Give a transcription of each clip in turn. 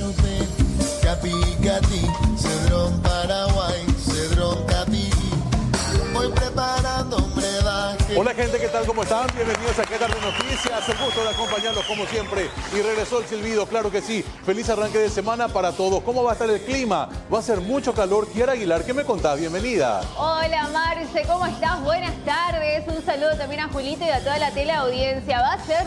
Guadalupe, Capi, Cati, Cedrón, Paraguay, Cedrón, Capi. Voy preparando un brebaje. Hola gente, ¿qué tal? ¿Cómo están? Bienvenidos a ¿Qué tal de Noticias? El gusto de acompañarlos como siempre. Y regresó el silbido, claro que sí. Feliz arranque de semana para todos. ¿Cómo va a estar el clima? Va a ser mucho calor. Kiara Aguilar, ¿qué me contás? Bienvenida. Hola Marce, ¿cómo estás? Buenas tardes. Un saludo también a Julito y a toda la teleaudiencia. Va a ser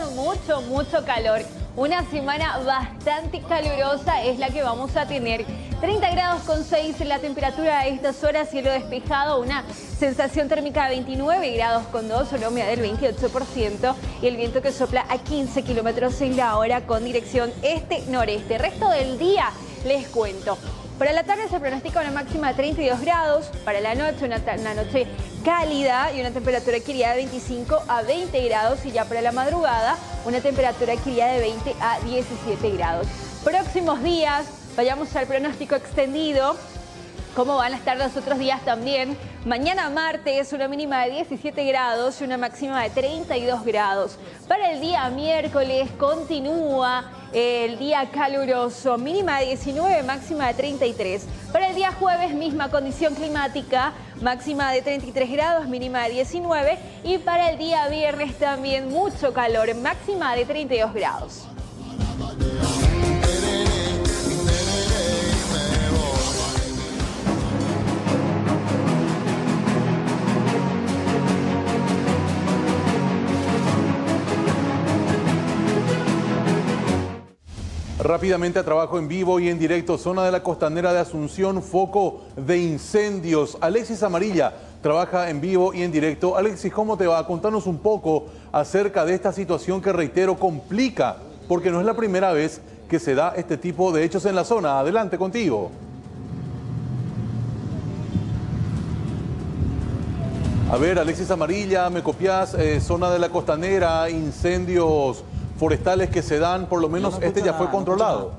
mucho calor. Una semana bastante calurosa es la que vamos a tener. 30 grados con 6 la temperatura a estas horas, cielo despejado, una sensación térmica de 29 grados con 2, una humedad del 28% y el viento que sopla a 15 kilómetros en la hora con dirección este-noreste. Resto del día les cuento. Para la tarde se pronostica una máxima de 32 grados, para la noche una noche cálida y una temperatura que iría de 25 a 20 grados y ya para la madrugada una temperatura que iría de 20 a 17 grados. Próximos días, vayamos al pronóstico extendido. ¿Cómo van a estar los otros días también? Mañana martes una mínima de 17 grados y una máxima de 32 grados. Para el día miércoles continúa el día caluroso, mínima de 19, máxima de 33. Para el día jueves, misma condición climática, máxima de 33 grados, mínima de 19. Y para el día viernes también mucho calor, máxima de 32 grados. Rápidamente a trabajo en vivo y en directo, zona de la costanera de Asunción, foco de incendios. Alexis Amarilla trabaja en vivo y en directo. Alexis, ¿cómo te va? Contanos un poco acerca de esta situación que, reitero, complica, porque no es la primera vez que se da este tipo de hechos en la zona. Adelante contigo. A ver, Alexis Amarilla, ¿me copias? Zona de la costanera, incendios forestales que se dan, por lo menos este ya fue controlado.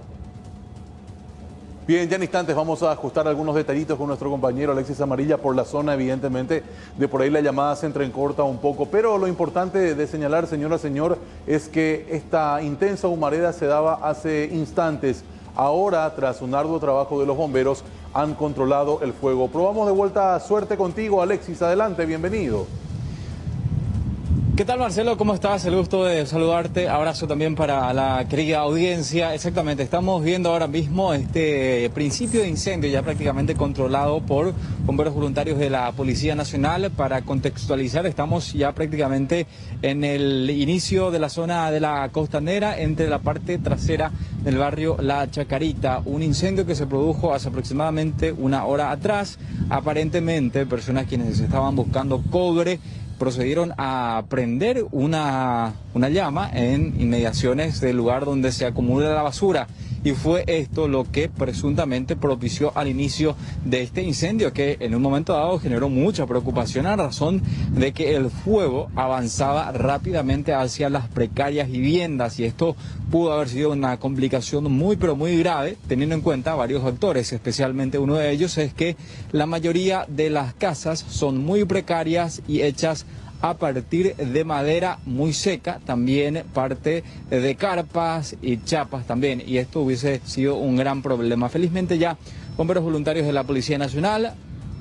Bien, ya en instantes vamos a ajustar algunos detallitos con nuestro compañero Alexis Amarilla por la zona, evidentemente, de por ahí la llamada se entrecorta un poco, pero lo importante de señalar, señora, señor, es que esta intensa humareda se daba hace instantes. Ahora, tras un arduo trabajo de los bomberos, han controlado el fuego. Probamos de vuelta suerte contigo, Alexis, adelante, bienvenido. ¿Qué tal, Marcelo? ¿Cómo estás? El gusto de saludarte. Abrazo también para la querida audiencia. Exactamente, estamos viendo ahora mismo este principio de incendio ya prácticamente controlado por bomberos voluntarios de la Policía Nacional. Para contextualizar, estamos ya prácticamente en el inicio de la zona de la costanera, entre la parte trasera del barrio La Chacarita. Un incendio que se produjo hace aproximadamente una hora atrás. Aparentemente, personas quienes estaban buscando cobre procedieron a prender una llama en inmediaciones del lugar donde se acumula la basura. Y fue esto lo que presuntamente propició al inicio de este incendio, que en un momento dado generó mucha preocupación a razón de que el fuego avanzaba rápidamente hacia las precarias viviendas, y esto pudo haber sido una complicación muy pero muy grave, teniendo en cuenta varios factores. Especialmente uno de ellos es que la mayoría de las casas son muy precarias y hechas a partir de madera muy seca, también parte de carpas y chapas también, y esto hubiese sido un gran problema. Felizmente ya bomberos voluntarios de la Policía Nacional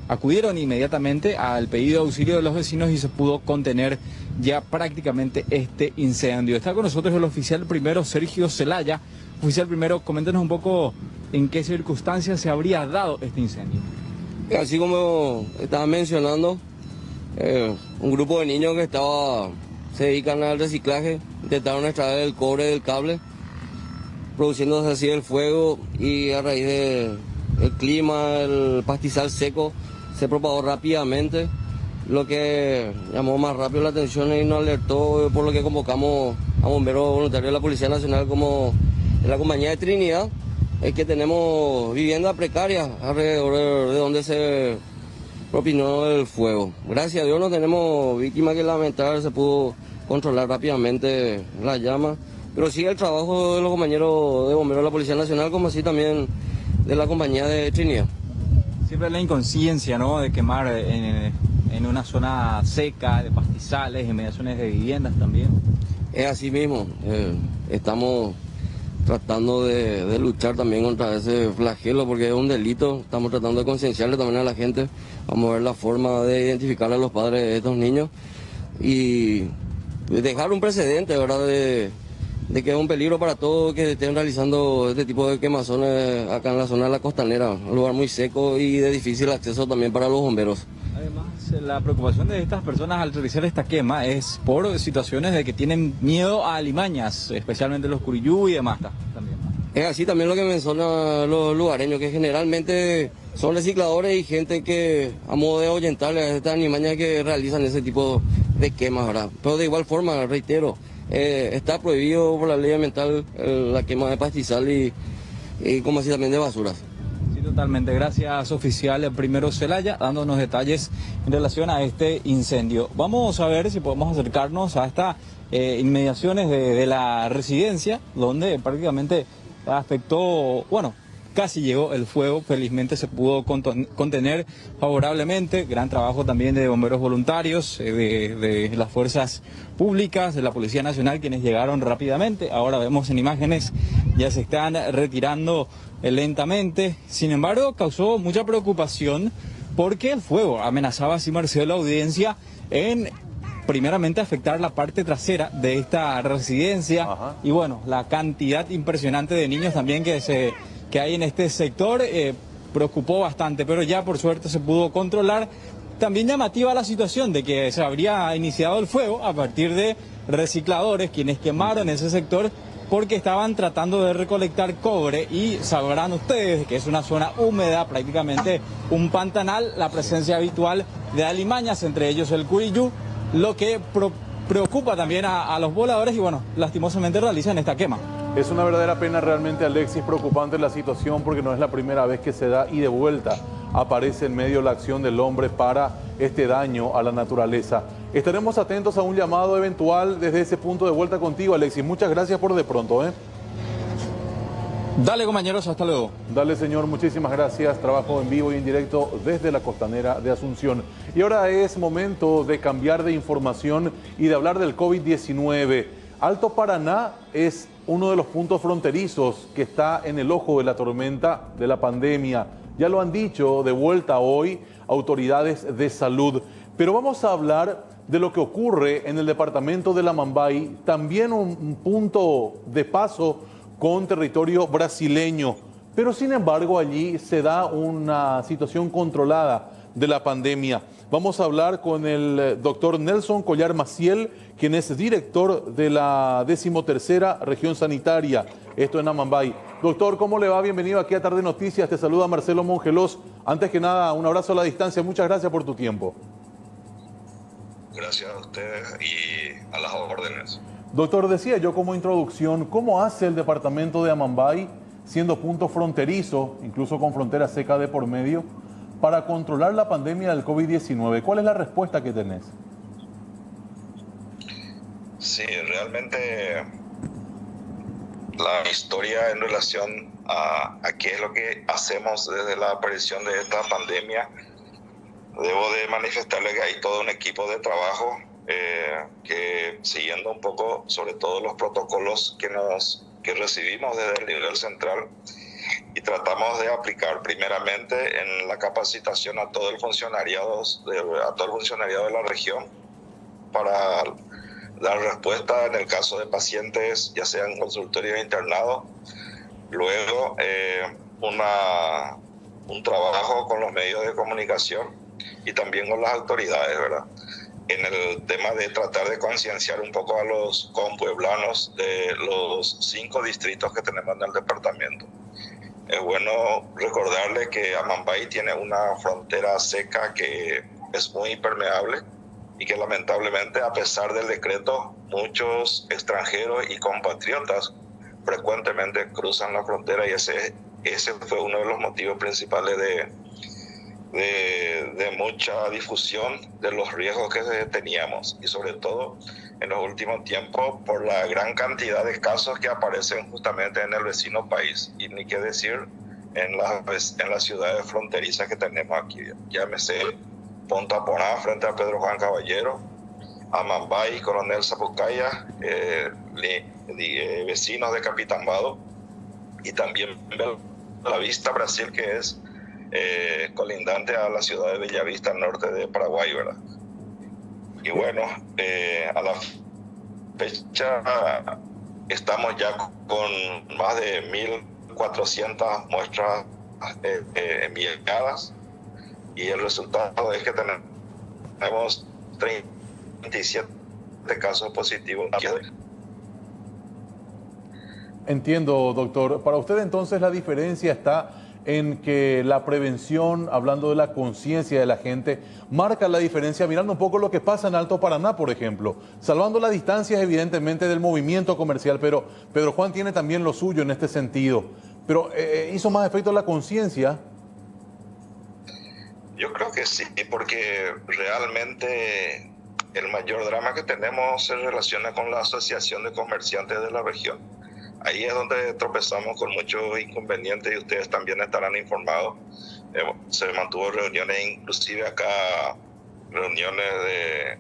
acudieron inmediatamente al pedido de auxilio de los vecinos y se pudo contener ya prácticamente este incendio. Está con nosotros el oficial primero Sergio Zelaya. Oficial primero, coméntanos un poco en qué circunstancias se habría dado este incendio. Así como estaba mencionando, un grupo de niños que se dedican al reciclaje intentaron extraer el cobre del cable, produciéndose así el fuego, y a raíz del clima, el pastizal seco se propagó rápidamente, lo que llamó más rápido la atención y nos alertó, por lo que convocamos a bomberos voluntarios de la Policía Nacional como en la compañía de Trinidad. Es que tenemos viviendas precarias alrededor de donde se propinó el fuego. Gracias a Dios no tenemos víctimas que lamentar, se pudo controlar rápidamente la llama, pero sigue el trabajo de los compañeros de bomberos de la Policía Nacional, como así también de la compañía de Trinidad. Siempre la inconsciencia, ¿no?, de quemar en una zona seca, de pastizales, inmediaciones de viviendas también. Es así mismo, estamos tratando de luchar también contra ese flagelo, porque es un delito. Estamos tratando de concienciarle también a la gente. Vamos a ver la forma de identificar a los padres de estos niños y dejar un precedente, ¿verdad?, de que es un peligro para todos que estén realizando este tipo de quemazones acá en la zona de la costanera, un lugar muy seco y de difícil acceso también para los bomberos. Además, la preocupación de estas personas al realizar esta quema es por situaciones de que tienen miedo a alimañas, especialmente los curiyú y demás también. Es así también lo que mencionan los lugareños, que generalmente son recicladores y gente que a modo de ahuyentarle a estas alimañas que realizan ese tipo de quemas, ¿verdad? Pero de igual forma, reitero, está prohibido por la ley ambiental la quema de pastizal y como así también de basuras. Sí, totalmente. Gracias, oficial Primero Celaya, dándonos detalles en relación a este incendio. Vamos a ver si podemos acercarnos a estas inmediaciones de la residencia, donde prácticamente afectó, bueno, casi llegó el fuego, felizmente se pudo contener favorablemente. Gran trabajo también de bomberos voluntarios, de las fuerzas públicas, de la Policía Nacional, quienes llegaron rápidamente. Ahora vemos en imágenes, ya se están retirando lentamente. Sin embargo, causó mucha preocupación porque el fuego amenazaba, así Marcelo, audiencia, en primeramente afectar la parte trasera de esta residencia. Ajá. Y bueno, la cantidad impresionante de niños también que hay en este sector preocupó bastante, pero ya por suerte se pudo controlar. También llamativa la situación de que se habría iniciado el fuego a partir de recicladores quienes quemaron ese sector porque estaban tratando de recolectar cobre y sabrán ustedes que es una zona húmeda, prácticamente un pantanal, la presencia habitual de alimañas, entre ellos el curiyú, lo que preocupa también a los voladores y bueno, lastimosamente realizan esta quema. Es una verdadera pena realmente, Alexis, preocupante la situación porque no es la primera vez que se da y de vuelta aparece en medio la acción del hombre para este daño a la naturaleza. Estaremos atentos a un llamado eventual desde ese punto de vuelta contigo, Alexis. Muchas gracias por de pronto. Dale, compañeros, hasta luego. Dale, señor, muchísimas gracias. Trabajo en vivo y en directo desde la costanera de Asunción. Y ahora es momento de cambiar de información y de hablar del COVID-19. Alto Paraná es uno de los puntos fronterizos que está en el ojo de la tormenta de la pandemia. Ya lo han dicho de vuelta hoy autoridades de salud. Pero vamos a hablar de lo que ocurre en el departamento de La Mambay, también un punto de paso con territorio brasileño. Pero sin embargo allí se da una situación controlada de la pandemia. Vamos a hablar con el doctor Nelson Collar Maciel, quien es director de la 13ª región sanitaria, esto en Amambay. Doctor, ¿cómo le va? Bienvenido aquí a Tarde Noticias. Te saluda Marcelo Mongelos. Antes que nada, un abrazo a la distancia. Muchas gracias por tu tiempo. Gracias a ustedes y a las órdenes. Doctor, decía yo como introducción, ¿cómo hace el departamento de Amambay, siendo punto fronterizo, incluso con frontera seca de por medio, para controlar la pandemia del COVID-19? ¿Cuál es la respuesta que tenés? Sí, realmente la historia en relación a qué es lo que hacemos desde la aparición de esta pandemia, debo de manifestarle que hay todo un equipo de trabajo que siguiendo un poco sobre todo los protocolos que recibimos desde el nivel central y tratamos de aplicar primeramente en la capacitación a todo el funcionariado de la región para dar respuesta en el caso de pacientes, ya sean consultorios internados. Luego, un trabajo con los medios de comunicación y también con las autoridades, ¿verdad? En el tema de tratar de concienciar un poco a los compueblanos de los 5 distritos que tenemos en el departamento. Es bueno recordarle que Amambay tiene una frontera seca que es muy impermeable y que lamentablemente, a pesar del decreto, muchos extranjeros y compatriotas frecuentemente cruzan la frontera y ese fue uno de los motivos principales de mucha difusión de los riesgos que teníamos y sobre todo en los últimos tiempos por la gran cantidad de casos que aparecen justamente en el vecino país y ni qué decir en las ciudades fronterizas que tenemos aquí, llámese Punta Porá frente a Pedro Juan Caballero, Amambay, Coronel Zapucaya, vecinos de Capitán Vado y también la Vista, Brasil, que es colindante a la ciudad de Bellavista, al norte de Paraguay, ¿verdad? Y bueno, a la fecha estamos ya con más de 1.400 muestras enviadas, y el resultado es que tenemos 37 casos positivos. Entiendo, doctor. Para usted entonces la diferencia está en que la prevención, hablando de la conciencia de la gente, marca la diferencia, mirando un poco lo que pasa en Alto Paraná, por ejemplo, salvando las distancias evidentemente del movimiento comercial, pero Pedro Juan tiene también lo suyo en este sentido. Pero ¿hizo más efecto la conciencia? Yo creo que sí, porque realmente el mayor drama que tenemos se relaciona con la Asociación de Comerciantes de la región. Ahí es donde tropezamos con muchos inconvenientes, y ustedes también estarán informados. Se mantuvo reuniones, inclusive acá, reuniones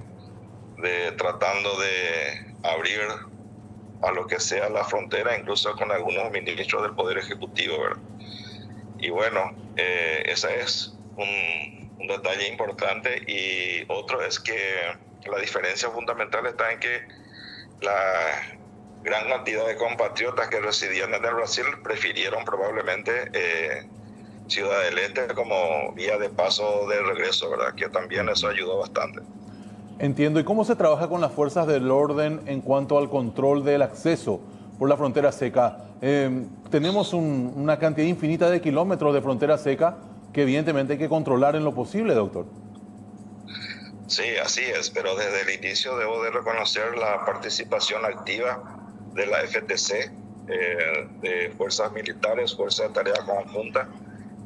de tratando de abrir a lo que sea la frontera, incluso con algunos ministros del Poder Ejecutivo, ¿verdad? Y bueno, ese es un detalle importante. Y otro es que la diferencia fundamental está en que la gran cantidad de compatriotas que residían en el Brasil prefirieron probablemente Ciudad del Este como vía de paso de regreso, ¿verdad? Que también eso ayudó bastante. Entiendo. ¿Y cómo se trabaja con las fuerzas del orden en cuanto al control del acceso por la frontera seca? Tenemos una cantidad infinita de kilómetros de frontera seca que evidentemente hay que controlar en lo posible, doctor. Sí, así es, pero desde el inicio debo de reconocer la participación activa de la FTC, de fuerzas militares, fuerzas de tarea conjunta,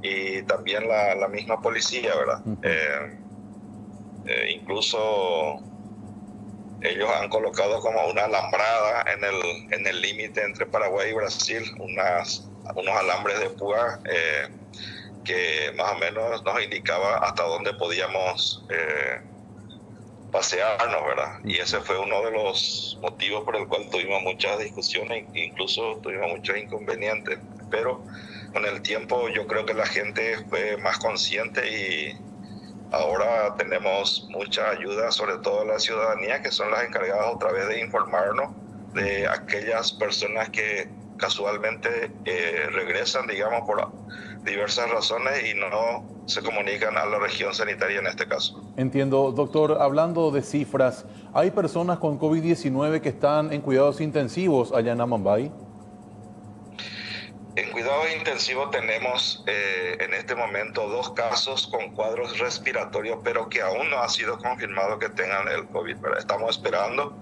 y también la misma policía, ¿verdad? Incluso ellos han colocado como una alambrada en el límite entre Paraguay y Brasil, unos alambres de púa que más o menos nos indicaba hasta dónde podíamos pasearnos, ¿verdad? Y ese fue uno de los motivos por el cual tuvimos muchas discusiones, incluso tuvimos muchos inconvenientes, pero con el tiempo yo creo que la gente fue más consciente, y ahora tenemos mucha ayuda, sobre todo la ciudadanía, que son las encargadas otra vez de informarnos de aquellas personas que casualmente regresan, digamos, por diversas razones y no se comunican a la región sanitaria en este caso. Entiendo, doctor. Hablando de cifras, ¿hay personas con COVID-19 que están en cuidados intensivos allá en Amambay? En cuidados intensivos tenemos en este momento 2 casos con cuadros respiratorios, pero que aún no ha sido confirmado que tengan el COVID, ¿verdad? Estamos esperando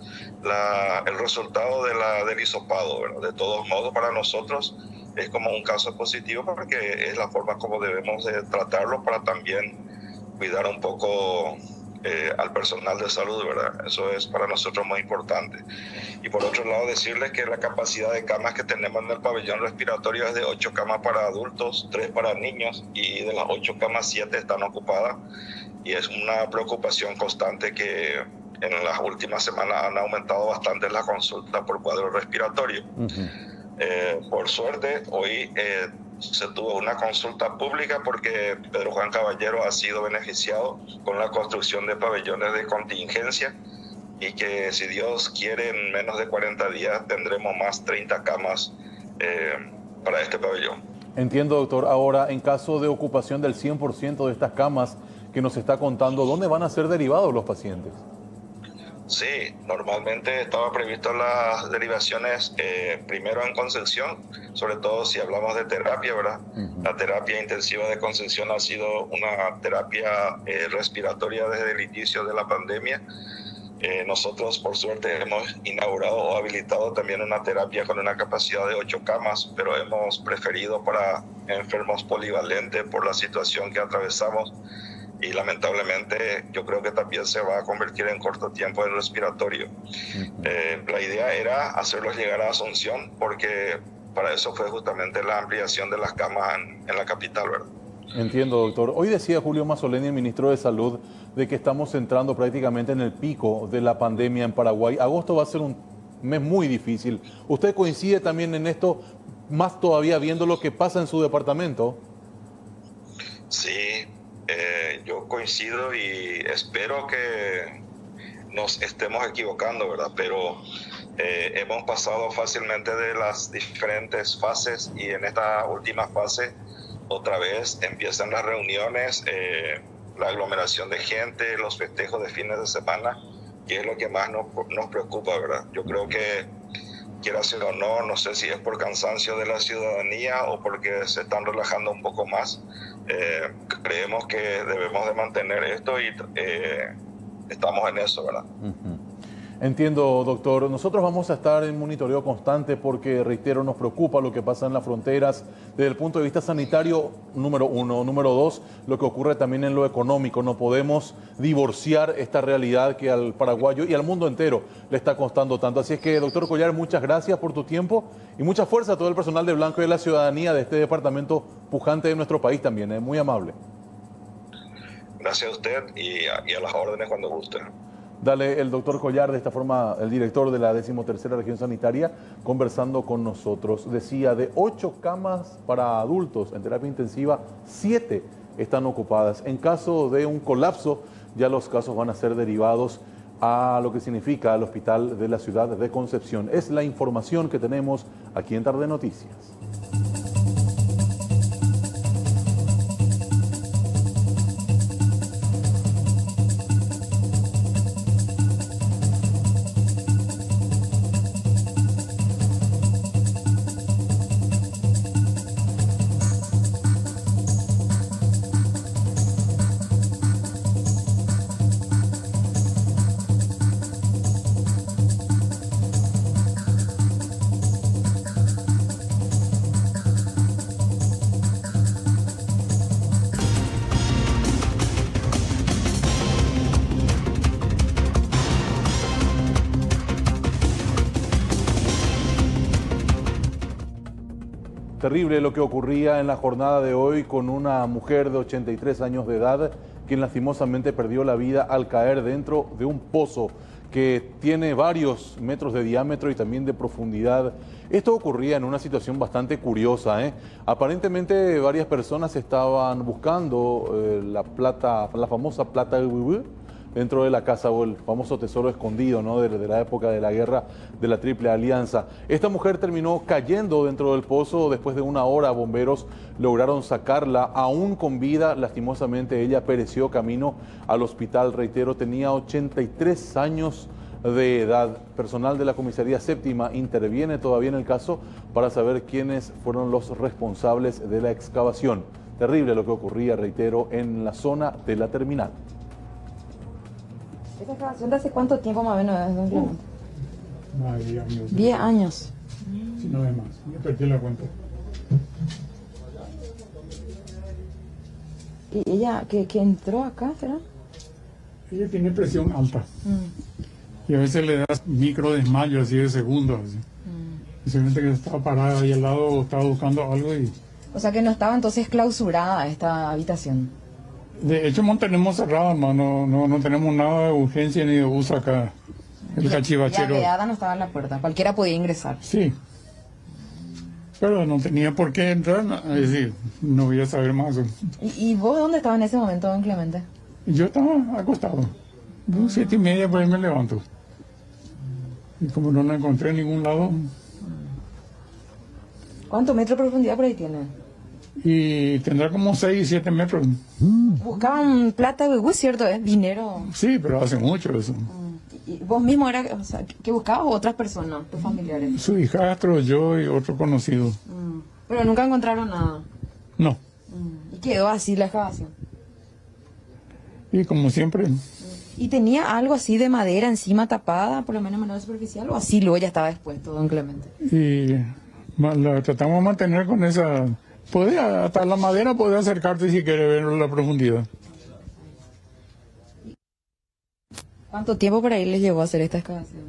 el resultado del hisopado, ¿verdad? De todos modos, para nosotros es como un caso positivo, porque es la forma como debemos de tratarlo para también cuidar un poco al personal de salud, ¿verdad? Eso es para nosotros muy importante. Y por otro lado, decirles que la capacidad de camas que tenemos en el pabellón respiratorio es de 8 camas para adultos, 3 para niños, y de las 8 camas 7 están ocupadas, y es una preocupación constante que en las últimas semanas han aumentado bastante la consulta por cuadro respiratorio. Por suerte, hoy se tuvo una consulta pública porque Pedro Juan Caballero ha sido beneficiado con la construcción de pabellones de contingencia, y que si Dios quiere en menos de 40 días tendremos más 30 camas para este pabellón. Entiendo, doctor. Ahora, en caso de ocupación del 100% de estas camas que nos está contando, ¿dónde van a ser derivados los pacientes? Sí, normalmente estaba previsto las derivaciones primero en Concepción, sobre todo si hablamos de terapia, ¿verdad? La terapia intensiva de Concepción ha sido una terapia respiratoria desde el inicio de la pandemia. Nosotros, por suerte, hemos inaugurado o habilitado también una terapia con una capacidad de 8 camas, pero hemos preferido para enfermos polivalentes por la situación que atravesamos. Y lamentablemente yo creo que también se va a convertir en corto tiempo en respiratorio. La idea era hacerlos llegar a Asunción, porque para eso fue justamente la ampliación de las camas en la capital, ¿verdad? Entiendo, doctor. Hoy decía Julio Mazzoleni, el ministro de Salud, de que estamos entrando prácticamente en el pico de la pandemia en Paraguay. Agosto va a ser un mes muy difícil. ¿Usted coincide también en esto, más todavía viendo lo que pasa en su departamento. Sí, yo coincido y espero que nos estemos equivocando, ¿verdad? Pero hemos pasado fácilmente de las diferentes fases y en esta última fase otra vez empiezan las reuniones, la aglomeración de gente, los festejos de fines de semana, que es lo que más nos preocupa, ¿verdad? Yo creo que, quiera ser o no, no sé si es por cansancio de la ciudadanía o porque se están relajando un poco más, creemos que debemos de mantener esto y estamos en eso, ¿verdad? Entiendo, doctor. Nosotros vamos a estar en monitoreo constante porque, reitero, nos preocupa lo que pasa en las fronteras desde el punto de vista sanitario, número uno. Número dos, lo que ocurre también en lo económico. No podemos divorciar esta realidad que al paraguayo y al mundo entero le está costando tanto. Así es que, doctor Collar, muchas gracias por tu tiempo y mucha fuerza a todo el personal de Blanco y de la ciudadanía de este departamento pujante de nuestro país también. Muy amable. Gracias a usted y a las órdenes cuando guste. Dale, el doctor Collar, de esta forma, el director de la 13ª Región Sanitaria, conversando con nosotros. Decía, de 8 camas para adultos en terapia intensiva, 7 están ocupadas. En caso de un colapso, ya los casos van a ser derivados a lo que significa el hospital de la ciudad de Concepción. Es la información que tenemos aquí en Tarde Noticias. Terrible lo que ocurría en la jornada de hoy con una mujer de 83 años de edad, quien lastimosamente perdió la vida al caer dentro de un pozo que tiene varios metros de diámetro y también de profundidad. Esto ocurría en una situación bastante curiosa, Aparentemente varias personas estaban buscando la plata, la famosa plata del Huihui, dentro de la casa, o el famoso tesoro escondido, ¿no?, de la época de la guerra de la Triple Alianza. Esta mujer terminó cayendo dentro del pozo. Después de una hora, bomberos lograron sacarla aún con vida. Lastimosamente, ella pereció camino al hospital. Reitero, tenía 83 años de edad. Personal de la Comisaría Séptima interviene todavía en el caso para saber quiénes fueron los responsables de la excavación. Terrible lo que ocurría, reitero, en la zona de la terminal. ¿Esa excavación de hace cuánto tiempo más o menos es, don Clemente? Más de 10 años. 10 años. Si no es más, me perdí la cuenta. ¿Y ella que entró acá, será? Ella tiene presión alta. Y a veces le das micro desmayo así de segundos. Así. Simplemente que estaba parada ahí al lado, estaba buscando algo y... O sea que no estaba entonces clausurada esta habitación. De hecho, mantenemos cerrado, hermano. No tenemos nada de urgencia ni de uso acá. El cachivachero. La veada no estaba en la puerta, cualquiera podía ingresar. Sí. Pero no tenía por qué entrar, es decir, no voy a saber más. ¿Y vos dónde estabas en ese momento, don Clemente? Yo estaba acostado. 7:30 por ahí me levanto. Y como no la encontré en ningún lado... ¿Cuántos metros de profundidad por ahí tiene? Y tendrá como 6, 7 metros. Buscaban plata, ¿cierto? Dinero. Sí, pero hace mucho eso. ¿Y vos mismo era, o sea, que buscabas o otras personas, tus familiares? Su hijastro, yo y otro conocido. Pero nunca encontraron nada. No. Y quedó así la excavación. Y como siempre. ¿Y tenía algo así de madera encima tapada, por lo menos en manera superficial, o así luego ya estaba expuesto, don Clemente? Y la tratamos de mantener con esa... hasta la madera puede acercarte si quiere ver la profundidad. ¿Cuánto tiempo por ahí les llevó a hacer esta excavación?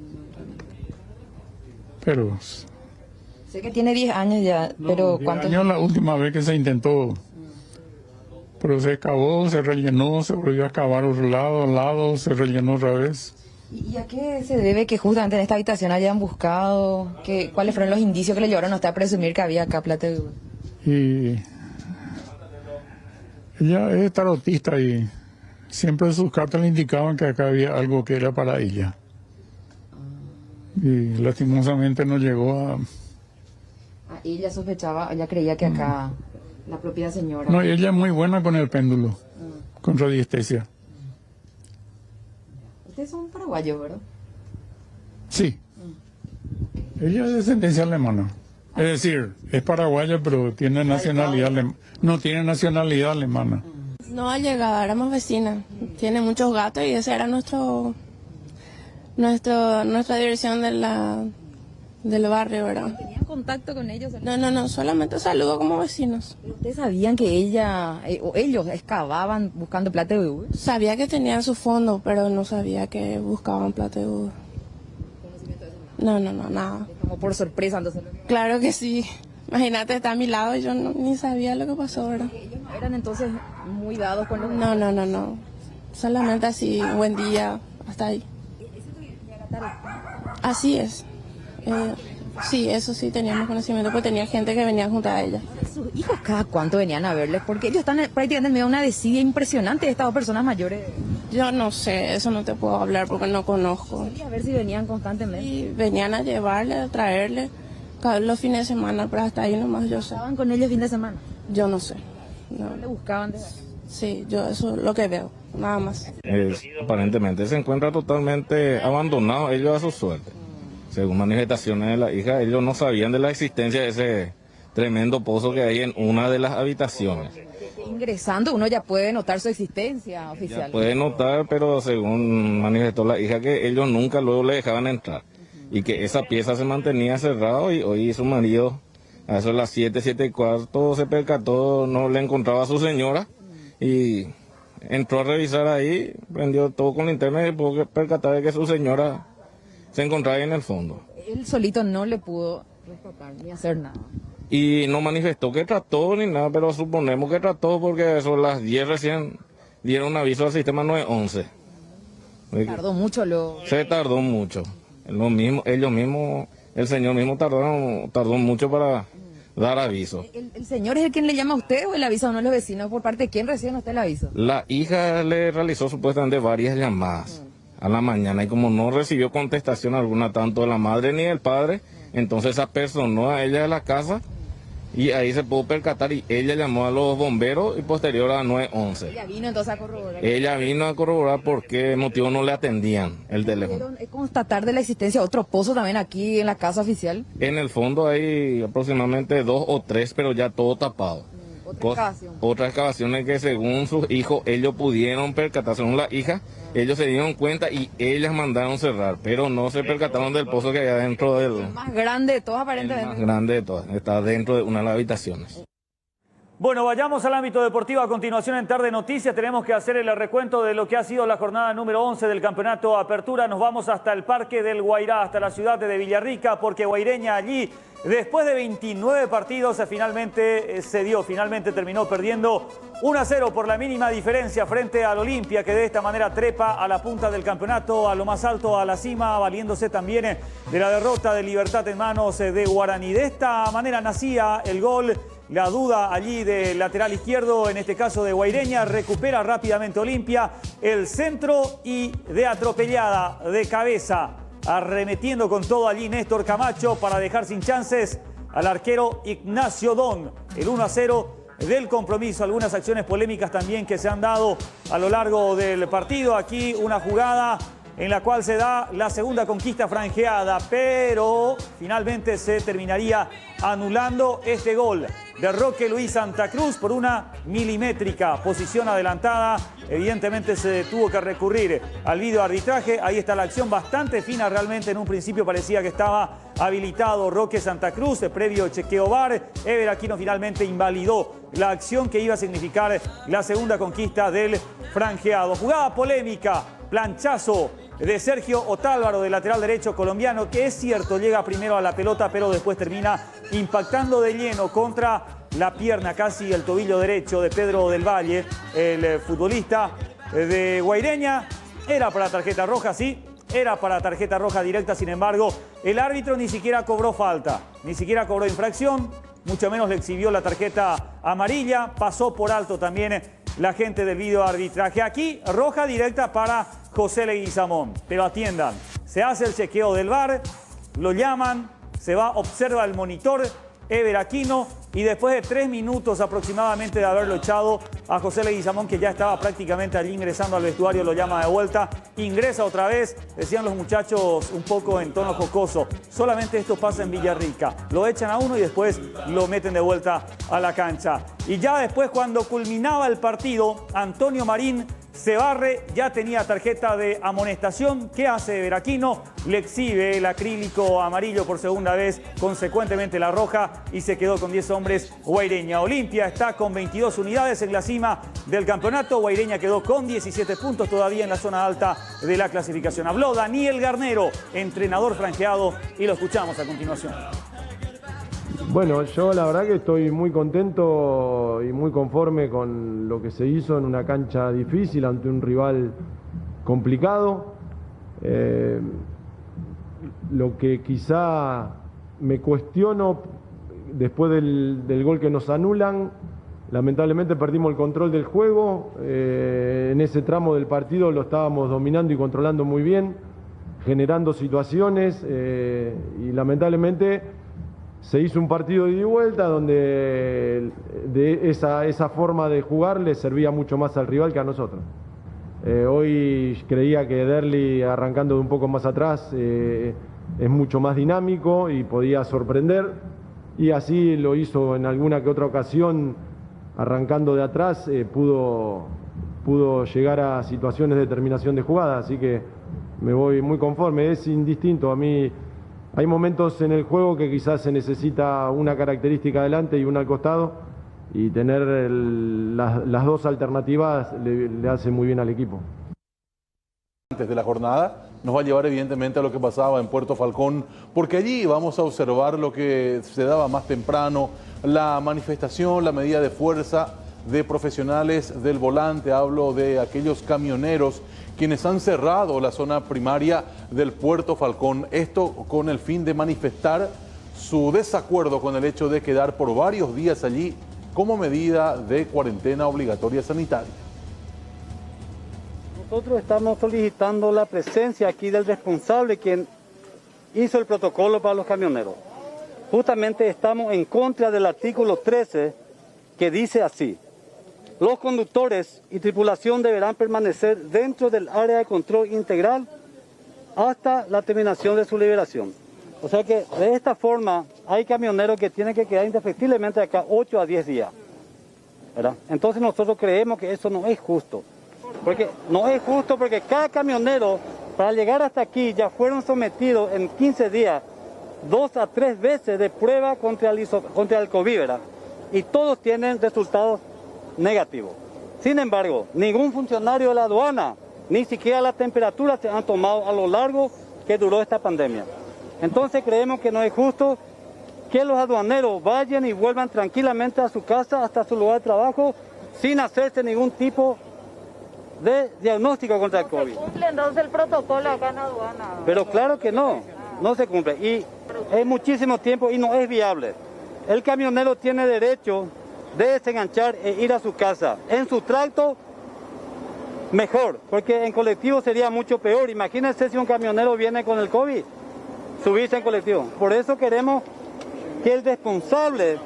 Pero... Sé que tiene 10 años ya, pero 10 ¿cuántos? años la última vez que se intentó. Pero se excavó, se rellenó, se volvió a excavar otro lado, al lado, se rellenó otra vez. ¿Y a qué se debe que justamente en esta habitación hayan buscado? ¿Cuáles fueron los indicios que le llevaron a usted a presumir que había acá plata de uva? Y ella es tarotista y siempre sus cartas le indicaban que acá había algo que era para ella. Y lastimosamente no llegó a... Ella sospechaba, ella creía que acá la propia señora... No, ella es muy buena con el péndulo, con radiestesia. Ustedes son paraguayos, ¿verdad? Sí. Ella es de descendencia alemana. Es decir, es paraguaya, pero tiene nacionalidad no tiene nacionalidad alemana. No ha llegado, éramos vecinas. Tiene muchos gatos y esa era nuestra diversión del barrio, ¿verdad? ¿Tenían contacto con ellos? No, solamente saludo como vecinos. ¿Ustedes sabían que ella o ellos excavaban buscando plata de uva? Sabía que tenían su fondo, pero no sabía que buscaban plata de uva. No, nada. Como por sorpresa, entonces. Claro que sí. Imagínate, está a mi lado y yo ni sabía lo que pasó, ¿verdad? Ellos no eran entonces muy dados con los... No. Solamente así, buen día, hasta ahí. Así es. Sí, eso sí teníamos conocimiento, porque tenía gente que venía junto a ella. ¿Sus hijos cada cuánto venían a verles? Porque ellos están prácticamente en medio de una desidia impresionante de estas dos personas mayores. Yo no sé, eso no te puedo hablar porque no conozco. A ver si venían constantemente. Y venían a llevarle, a traerle los fines de semana, pero hasta ahí nomás yo sé. ¿Estaban con ellos fin de semana? Yo no sé. No. ¿Dónde buscaban? Sí, yo eso es lo que veo, nada más. Aparentemente se encuentra totalmente abandonado ellos a su suerte. Según manifestaciones de la hija, ellos no sabían de la existencia de ese tremendo pozo que hay en una de las habitaciones. Ingresando uno ya puede notar su existencia oficial. Ya puede notar, pero según manifestó la hija que ellos nunca luego le dejaban entrar. Y que esa pieza se mantenía cerrada y hoy su marido, a eso de las 7:15, se percató, no le encontraba a su señora y entró a revisar ahí, prendió todo con linterna y pudo percatar de que su señora se encontraba ahí en el fondo. Él solito no le pudo rescatar ni hacer nada. Y no manifestó que trató ni nada, pero suponemos que trató porque eso las 10 recién dieron aviso al sistema 911. Tardó mucho Se tardó mucho. Ellos mismos, el señor mismo tardó mucho para dar aviso. ¿El señor es el quien le llama a usted o el aviso a uno de los vecinos? ¿Por parte de quién reciben usted el aviso? La hija le realizó supuestamente varias llamadas a la mañana y como no recibió contestación alguna tanto de la madre ni del padre, entonces apersonó a ella de la casa y ahí se pudo percatar y ella llamó a los bomberos y posterior a 911. Ella vino entonces a corroborar. Ella vino a corroborar por qué motivo no le atendían el teléfono. ¿Es constatar de la existencia de otro pozo también aquí en la casa oficial? En el fondo hay aproximadamente 2 o 3, pero ya todo tapado. Otras excavaciones que según sus hijos ellos pudieron percatar, según la hija, ellos se dieron cuenta y ellas mandaron cerrar, pero no se percataron del pozo que había dentro del... El más grande de todos aparentemente. El más grande de todas, está dentro de una de las habitaciones. Bueno, vayamos al ámbito deportivo. A continuación en Tarde Noticias tenemos que hacer el recuento de lo que ha sido la jornada número 11 del Campeonato Apertura. Nos vamos hasta el Parque del Guairá, hasta la ciudad de Villarrica, porque Guaireña allí, después de 29 partidos, finalmente terminó perdiendo 1-0 por la mínima diferencia frente al Olimpia, que de esta manera trepa a la punta del campeonato, a lo más alto, a la cima, valiéndose también de la derrota de Libertad en manos de Guaraní. De esta manera nacía el gol. La duda allí del lateral izquierdo, en este caso de Guaireña, recupera rápidamente Olimpia el centro y de atropellada de cabeza, arremetiendo con todo allí Néstor Camacho para dejar sin chances al arquero Ignacio Don. El 1-0 del compromiso, algunas acciones polémicas también que se han dado a lo largo del partido. Aquí una jugada en la cual se da la segunda conquista franjeada, pero finalmente se terminaría anulando este gol de Roque Luis Santa Cruz por una milimétrica posición adelantada. Evidentemente se tuvo que recurrir al videoarbitraje. Ahí está la acción bastante fina realmente. En un principio parecía que estaba habilitado Roque Santa Cruz, previo chequeo VAR. Ever Aquino finalmente invalidó la acción que iba a significar la segunda conquista del franjeado. Jugada polémica, planchazo de Sergio Otálvaro, del lateral derecho colombiano, que es cierto, llega primero a la pelota, pero después termina impactando de lleno contra la pierna, casi el tobillo derecho de Pedro del Valle, el futbolista de Guaireña. Era para tarjeta roja, sí. era para tarjeta roja directa. Sin embargo, el árbitro ni siquiera cobró falta, ni siquiera cobró infracción, mucho menos le exhibió la tarjeta amarilla. Pasó por alto también la gente del videoarbitraje. Aquí, roja directa para José Leguizamón. Pero atiendan, se hace el chequeo del VAR, lo llaman, se va, observa el monitor, Ever Aquino, y después de 3 minutos aproximadamente de haberlo echado a José Leguizamón, que ya estaba prácticamente allí ingresando al vestuario, lo llama de vuelta, ingresa otra vez, decían los muchachos un poco en tono jocoso, solamente esto pasa en Villarrica, lo echan a uno y después lo meten de vuelta a la cancha. Y ya después, cuando culminaba el partido, Antonio Marín se barre, ya tenía tarjeta de amonestación. ¿Qué hace Veraquino? Le exhibe el acrílico amarillo por segunda vez, consecuentemente la roja, y se quedó con 10 hombres Guaireña. Olimpia está con 22 unidades en la cima del campeonato. Guaireña quedó con 17 puntos todavía en la zona alta de la clasificación. Habló Daniel Garnero, entrenador franjeado, y lo escuchamos a continuación. Bueno, yo la verdad que estoy muy contento y muy conforme con lo que se hizo en una cancha difícil ante un rival complicado. Lo que quizá me cuestiono después del gol que nos anulan, lamentablemente perdimos el control del juego. En ese tramo del partido lo estábamos dominando y controlando muy bien, generando situaciones y lamentablemente se hizo un partido de ida y vuelta donde esa forma de jugar le servía mucho más al rival que a nosotros. Hoy creía que Derli, arrancando de un poco más atrás, es mucho más dinámico y podía sorprender, y así lo hizo en alguna que otra ocasión, arrancando de atrás, pudo llegar a situaciones de terminación de jugada, así que me voy muy conforme. Es indistinto a mí. Hay momentos en el juego que quizás se necesita una característica adelante y una al costado, y tener las dos alternativas le hace muy bien al equipo. Antes de la jornada nos va a llevar evidentemente a lo que pasaba en Puerto Falcón, porque allí vamos a observar lo que se daba más temprano, la manifestación, la medida de fuerza de profesionales del volante. Hablo de aquellos camioneros quienes han cerrado la zona primaria del Puerto Falcón, esto con el fin de manifestar su desacuerdo con el hecho de quedar por varios días allí como medida de cuarentena obligatoria sanitaria. Nosotros estamos solicitando la presencia aquí del responsable quien hizo el protocolo para los camioneros. Justamente estamos en contra del artículo 13 que dice así: los conductores y tripulación deberán permanecer dentro del área de control integral hasta la terminación de su liberación. O sea que de esta forma hay camioneros que tienen que quedar indefectiblemente acá 8 a 10 días, ¿verdad? Entonces nosotros creemos que eso no es justo. No es justo porque cada camionero, para llegar hasta aquí, ya fueron sometidos en 15 días 2 a 3 veces de prueba contra el COVID, ¿verdad? Y todos tienen resultados negativo. Sin embargo, ningún funcionario de la aduana, ni siquiera la temperatura se han tomado a lo largo que duró esta pandemia. Entonces creemos que no es justo que los aduaneros vayan y vuelvan tranquilamente a su casa, hasta su lugar de trabajo, sin hacerse ningún tipo de diagnóstico contra el COVID. ¿No se cumple entonces el protocolo acá en aduana? Pero claro que no se cumple. Y es muchísimo tiempo y no es viable. El camionero tiene derecho de desenganchar e ir a su casa. En su tracto, mejor, porque en colectivo sería mucho peor. Imagínense si un camionero viene con el COVID, subirse en colectivo. Por eso queremos que el responsable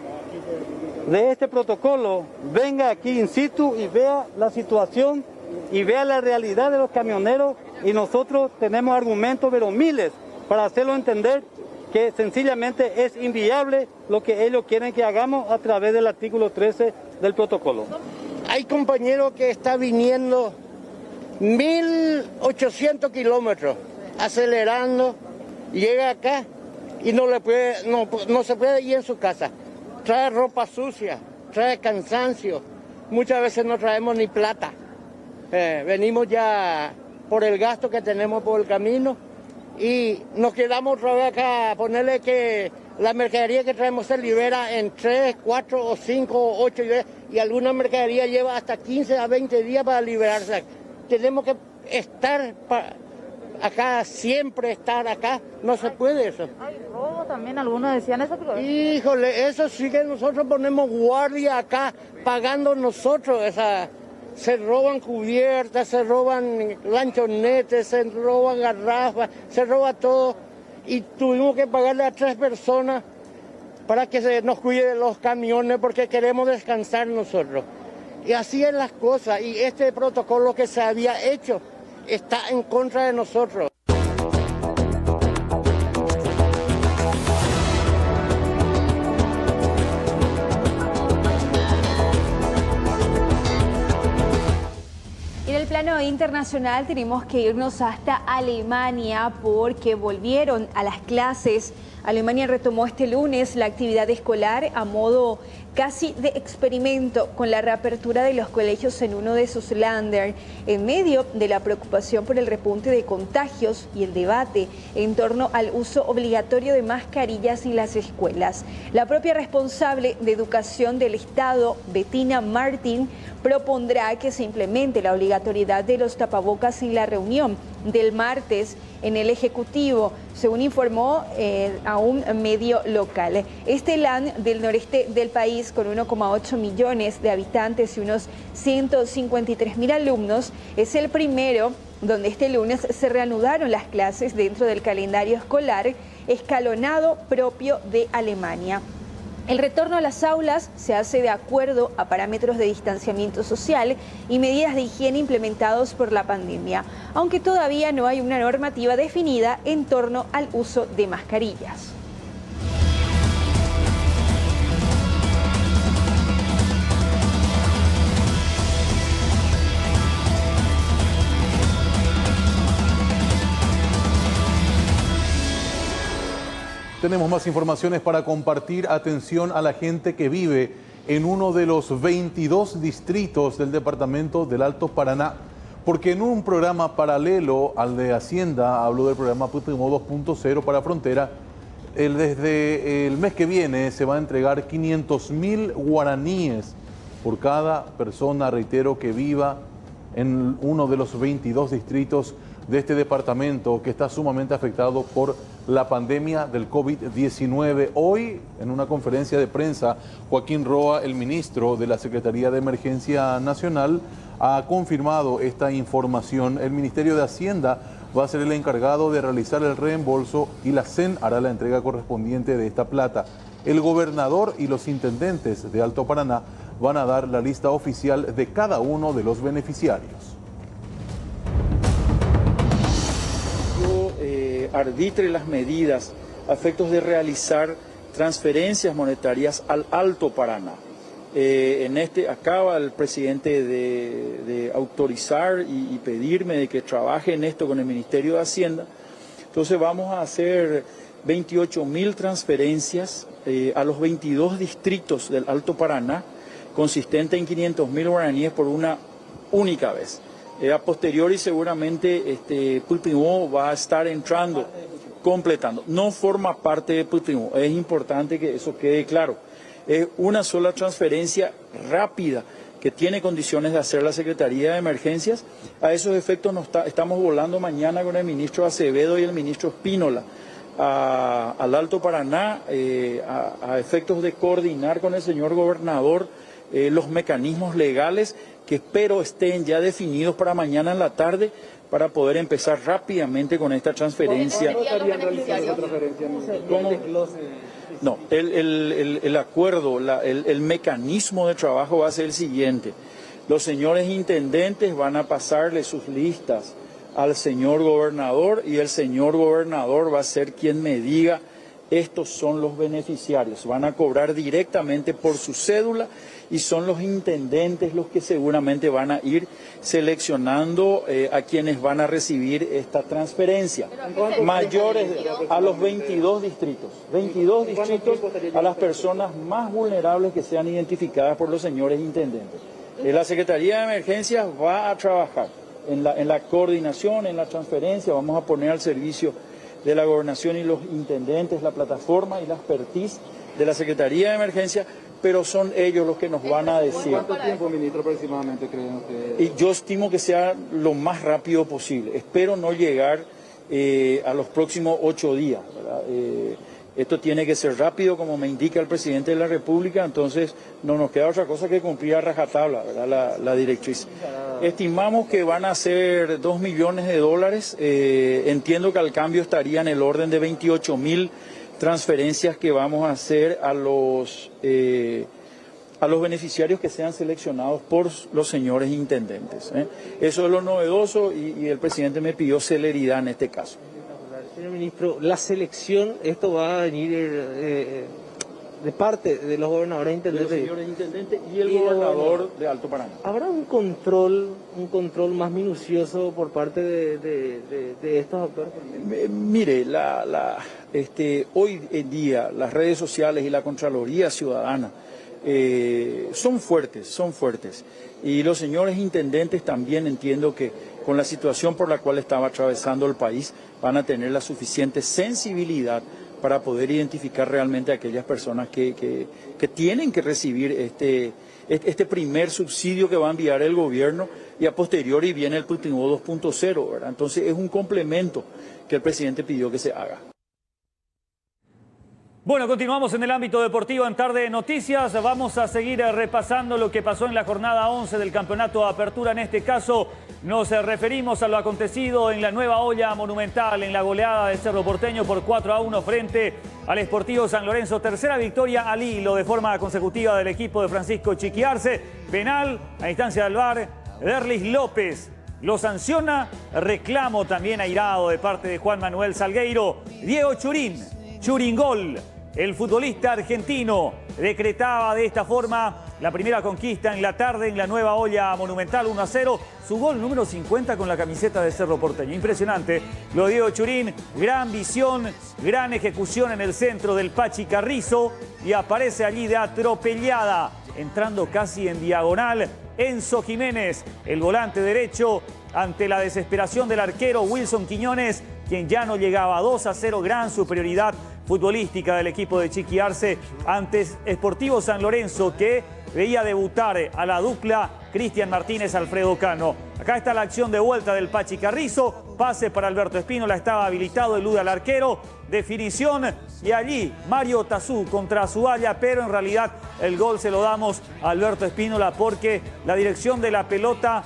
de este protocolo venga aquí in situ y vea la situación y vea la realidad de los camioneros, y nosotros tenemos argumentos veromiles para hacerlo entender que sencillamente es inviable lo que ellos quieren que hagamos a través del artículo 13 del protocolo. Hay compañeros que están viniendo 1.800 kilómetros acelerando, llega acá y no se puede ir en su casa. Trae ropa sucia, trae cansancio, muchas veces no traemos ni plata. Venimos ya por el gasto que tenemos por el camino y nos quedamos otra vez acá. Ponerle que la mercadería que traemos se libera en 3, 4 o 5 o 8 días, y alguna mercadería lleva hasta 15 a 20 días para liberarse. Tenemos que estar acá siempre estar acá, no se puede eso. Hay robo también, algunos decían eso. Pero... Híjole, eso sí que nosotros ponemos guardia acá, pagando nosotros esa... Se roban cubiertas, se roban lanchonetes, se roban garrafas, se roba todo. Y tuvimos que pagarle a 3 personas para que se nos cuide los camiones porque queremos descansar nosotros. Y así es las cosas. Y este protocolo que se había hecho está en contra de nosotros. En el plano internacional tenemos que irnos hasta Alemania porque volvieron a las clases. Alemania retomó este lunes la actividad escolar a modo casi de experimento con la reapertura de los colegios en uno de sus länder, en medio de la preocupación por el repunte de contagios y el debate en torno al uso obligatorio de mascarillas en las escuelas. La propia responsable de educación del Estado, Bettina Martin, propondrá que se implemente la obligatoriedad de los tapabocas en la reunión del martes en el Ejecutivo, según informó a un medio local. Este land del noreste del país, con 1,8 millones de habitantes y unos 153.000 alumnos, es el primero donde este lunes se reanudaron las clases dentro del calendario escolar escalonado propio de Alemania. El retorno a las aulas se hace de acuerdo a parámetros de distanciamiento social y medidas de higiene implementados por la pandemia, aunque todavía no hay una normativa definida en torno al uso de mascarillas. Tenemos más informaciones para compartir. Atención a la gente que vive en uno de los 22 distritos del departamento del Alto Paraná, porque en un programa paralelo al de Hacienda, habló del programa Putumayo 2.0 para Frontera, desde el mes que viene se va a entregar 500.000 guaraníes por cada persona, reitero, que viva en uno de los 22 distritos de este departamento que está sumamente afectado por la pandemia del COVID-19. Hoy, en una conferencia de prensa, Joaquín Roa, el ministro de la Secretaría de Emergencia Nacional, ha confirmado esta información. El Ministerio de Hacienda va a ser el encargado de realizar el reembolso y la CEN hará la entrega correspondiente de esta plata. El gobernador y los intendentes de Alto Paraná van a dar la lista oficial de cada uno de los beneficiarios. Arbitre las medidas a efectos de realizar transferencias monetarias al Alto Paraná. Acaba el presidente de autorizar y pedirme de que trabaje en esto con el Ministerio de Hacienda. Entonces vamos a hacer 28.000 transferencias a los 22 distritos del Alto Paraná, consistente en 500.000 guaraníes por una única vez. A posteriori seguramente Putumayo va a estar entrando, completando. No forma parte de Putumayo, es importante que eso quede claro. Es una sola transferencia rápida que tiene condiciones de hacer la Secretaría de Emergencias. A esos efectos estamos volando mañana con el ministro Acevedo y el ministro Espínola al Alto Paraná a efectos de coordinar con el señor gobernador los mecanismos legales que espero estén ya definidos para mañana en la tarde para poder empezar rápidamente con esta transferencia. No, el acuerdo, el mecanismo de trabajo va a ser el siguiente. Los señores intendentes van a pasarle sus listas al señor gobernador y el señor gobernador va a ser quien me diga: estos son los beneficiarios. Van a cobrar directamente por su cédula y son los intendentes los que seguramente van a ir seleccionando a quienes van a recibir esta transferencia. Mayores a los 22 distritos. 22 distritos a las personas más vulnerables que sean identificadas por los señores intendentes. La Secretaría de Emergencias va a trabajar en la coordinación, en la transferencia. Vamos a poner al servicio de la Gobernación y los intendentes la plataforma y la expertise de la Secretaría de Emergencia, pero son ellos los que nos van a decir. ¿Cuánto tiempo, ministro, aproximadamente creen ustedes? Y yo estimo que sea lo más rápido posible. Espero no llegar a los próximos 8 días, ¿verdad? Esto tiene que ser rápido, como me indica el presidente de la República, entonces no nos queda otra cosa que cumplir a rajatabla, ¿verdad? La directriz. Estimamos que van a ser $2 millones. Entiendo que al cambio estaría en el orden de 28.000 transferencias que vamos a hacer a los beneficiarios que sean seleccionados por los señores intendentes. Eso es lo novedoso y el presidente me pidió celeridad en este caso. Señor ministro, la selección, esto va a venir de parte de los gobernadores intendentes. De los señores intendentes y el gobernador de Alto Paraná. ¿Habrá un control más minucioso por parte de estos actores? Mire, hoy en día las redes sociales y la Contraloría Ciudadana son fuertes. Y los señores intendentes también entiendo que con la situación por la cual estaba atravesando el país van a tener la suficiente sensibilidad para poder identificar realmente a aquellas personas que tienen que recibir este primer subsidio que va a enviar el gobierno, y a posteriori viene el Putingo 2.0, ¿verdad? Entonces es un complemento que el presidente pidió que se haga. Bueno, continuamos en el ámbito deportivo en Tarde de Noticias. Vamos a seguir repasando lo que pasó en la jornada 11 del Campeonato de Apertura. En este caso nos referimos a lo acontecido en la Nueva Olla Monumental, en la goleada de Cerro Porteño por 4-1 frente al Sportivo San Lorenzo. Tercera victoria al hilo de forma consecutiva del equipo de Francisco Chiqui Arce. Penal a instancia del VAR, Derlis López lo sanciona. Reclamo también airado de parte de Juan Manuel Salgueiro. Diego Churingol. El futbolista argentino decretaba de esta forma la primera conquista en la tarde en la Nueva Olla Monumental, 1-0. Su gol número 50 con la camiseta de Cerro Porteño. Impresionante lo de Diego Churín. Gran visión, gran ejecución en el centro del Pachi Carrizo. Y aparece allí de atropellada, entrando casi en diagonal, Enzo Jiménez, el volante derecho, ante la desesperación del arquero Wilson Quiñones, quien ya no llegaba. 2-0, gran superioridad futbolística del equipo de Chiqui Arce ante Sportivo San Lorenzo, que veía debutar a la dupla Cristian Martínez-Alfredo Cano. Acá está la acción de vuelta del Pachi Carrizo, pase para Alberto Espínola, estaba habilitado, elude al arquero, definición, y allí Mario Tazú contra Zuballa, pero en realidad el gol se lo damos a Alberto Espínola porque la dirección de la pelota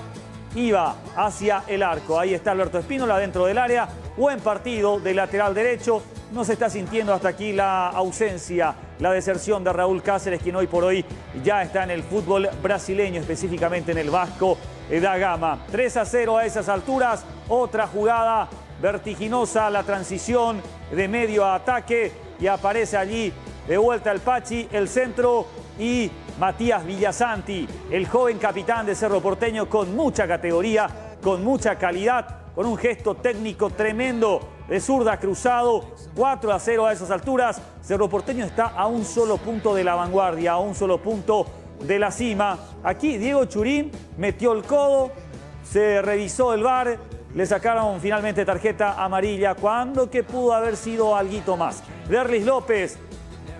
iba hacia el arco. Ahí está Alberto Espínola dentro del área. Buen partido de lateral derecho. No se está sintiendo hasta aquí la ausencia, la deserción de Raúl Cáceres, quien hoy por hoy ya está en el fútbol brasileño, específicamente en el Vasco da Gama. 3-0 a esas alturas. Otra jugada vertiginosa, la transición de medio a ataque, y aparece allí de vuelta el Pachi, el centro, y Matías Villasanti, el joven capitán de Cerro Porteño, con mucha categoría, con mucha calidad, con un gesto técnico tremendo de zurda cruzado. 4-0 a esas alturas. Cerro Porteño está a un solo punto de la vanguardia, a un solo punto de la cima. Aquí Diego Churín metió el codo, se revisó el VAR, le sacaron finalmente tarjeta amarilla, cuando que pudo haber sido alguito más. Derlis López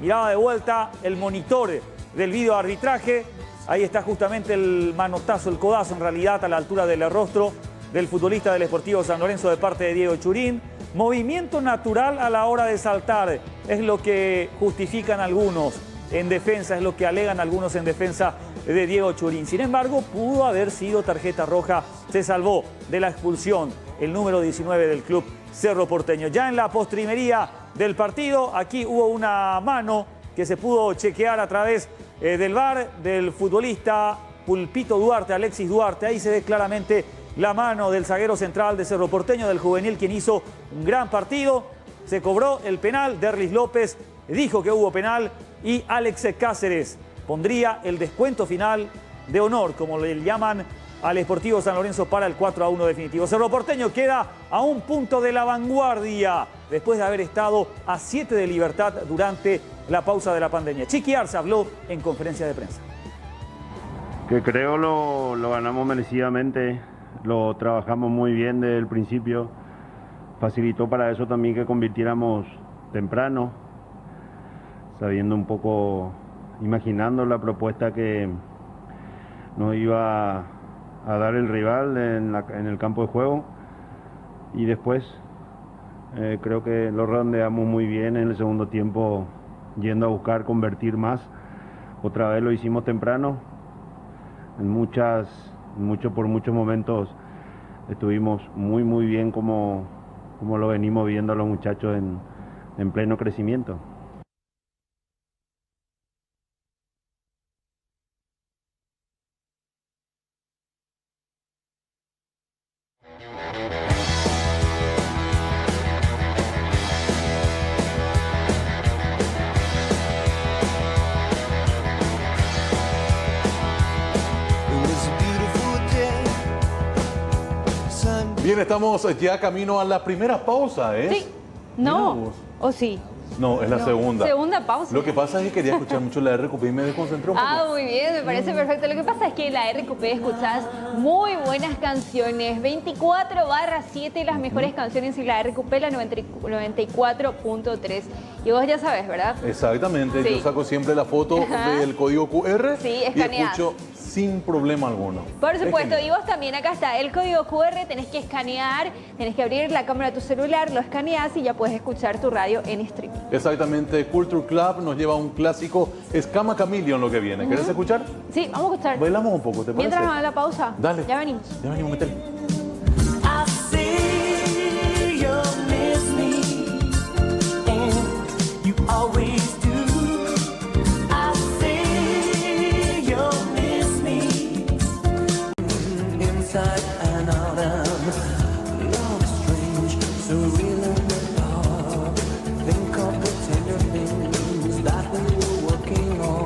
miraba de vuelta el monitor del video arbitraje. Ahí está justamente el manotazo, el codazo en realidad, a la altura del rostro del futbolista del Sportivo San Lorenzo de parte de Diego Churín. Movimiento natural a la hora de saltar, es lo que justifican algunos en defensa, es lo que alegan algunos en defensa de Diego Churín. Sin embargo, pudo haber sido tarjeta roja, se salvó de la expulsión el número 19 del club Cerro Porteño. Ya en la postrimería del partido, aquí hubo una mano que se pudo chequear a través del VAR del futbolista Pulpito Duarte, Alexis Duarte. Ahí se ve claramente la mano del zaguero central de Cerro Porteño, del juvenil, quien hizo un gran partido. Se cobró el penal, Derlis López dijo que hubo penal, y Alex Cáceres pondría el descuento final de honor, como le llaman al Sportivo San Lorenzo, para el 4-1 definitivo. Cerro Porteño queda a un punto de la vanguardia después de haber estado a 7 de libertad durante la pausa de la pandemia. Chiqui Arce habló en conferencia de prensa. Que creo lo ganamos merecidamente. Lo trabajamos muy bien desde el principio. Facilitó para eso también que convirtiéramos temprano, sabiendo un poco, imaginando la propuesta que nos iba a dar el rival en el campo de juego. Y después Creo que lo redondeamos muy bien en el segundo tiempo, yendo a buscar convertir más. Otra vez lo hicimos temprano. Por muchos momentos estuvimos muy bien como lo venimos viendo a los muchachos en pleno crecimiento. Bien, estamos ya camino a la primera pausa, ¿eh? Sí. No. ¿O sí? No, es la segunda. Segunda pausa. Lo que pasa es que quería escuchar mucho la RQP y me desconcentré un poco. Ah, muy bien, me parece perfecto. Lo que pasa es que en la RQP escuchás muy buenas canciones. 24/7 las mejores canciones y la RQP la 94.3. Y vos ya sabes, ¿verdad? Exactamente. Sí. Yo saco siempre la foto del código QR Sí, y escaneás. escucho sin problema alguno. Por supuesto, Es y vos también, acá está el código QR, tenés que escanear, tenés que abrir la cámara de tu celular, lo escaneás y ya puedes escuchar tu radio en streaming. Exactamente, Culture Club nos lleva a un clásico Escama Chameleon lo que viene. ¿Querés escuchar? Sí, vamos a escuchar. Bailamos un poco, ¿te parece? Mientras nos da la pausa. Dale. Ya venimos. Ya venimos, metele. I see you miss me, and you always do. I see you miss me, inside and out of love strange, so real in the dark. Think of the tender things that we were working on.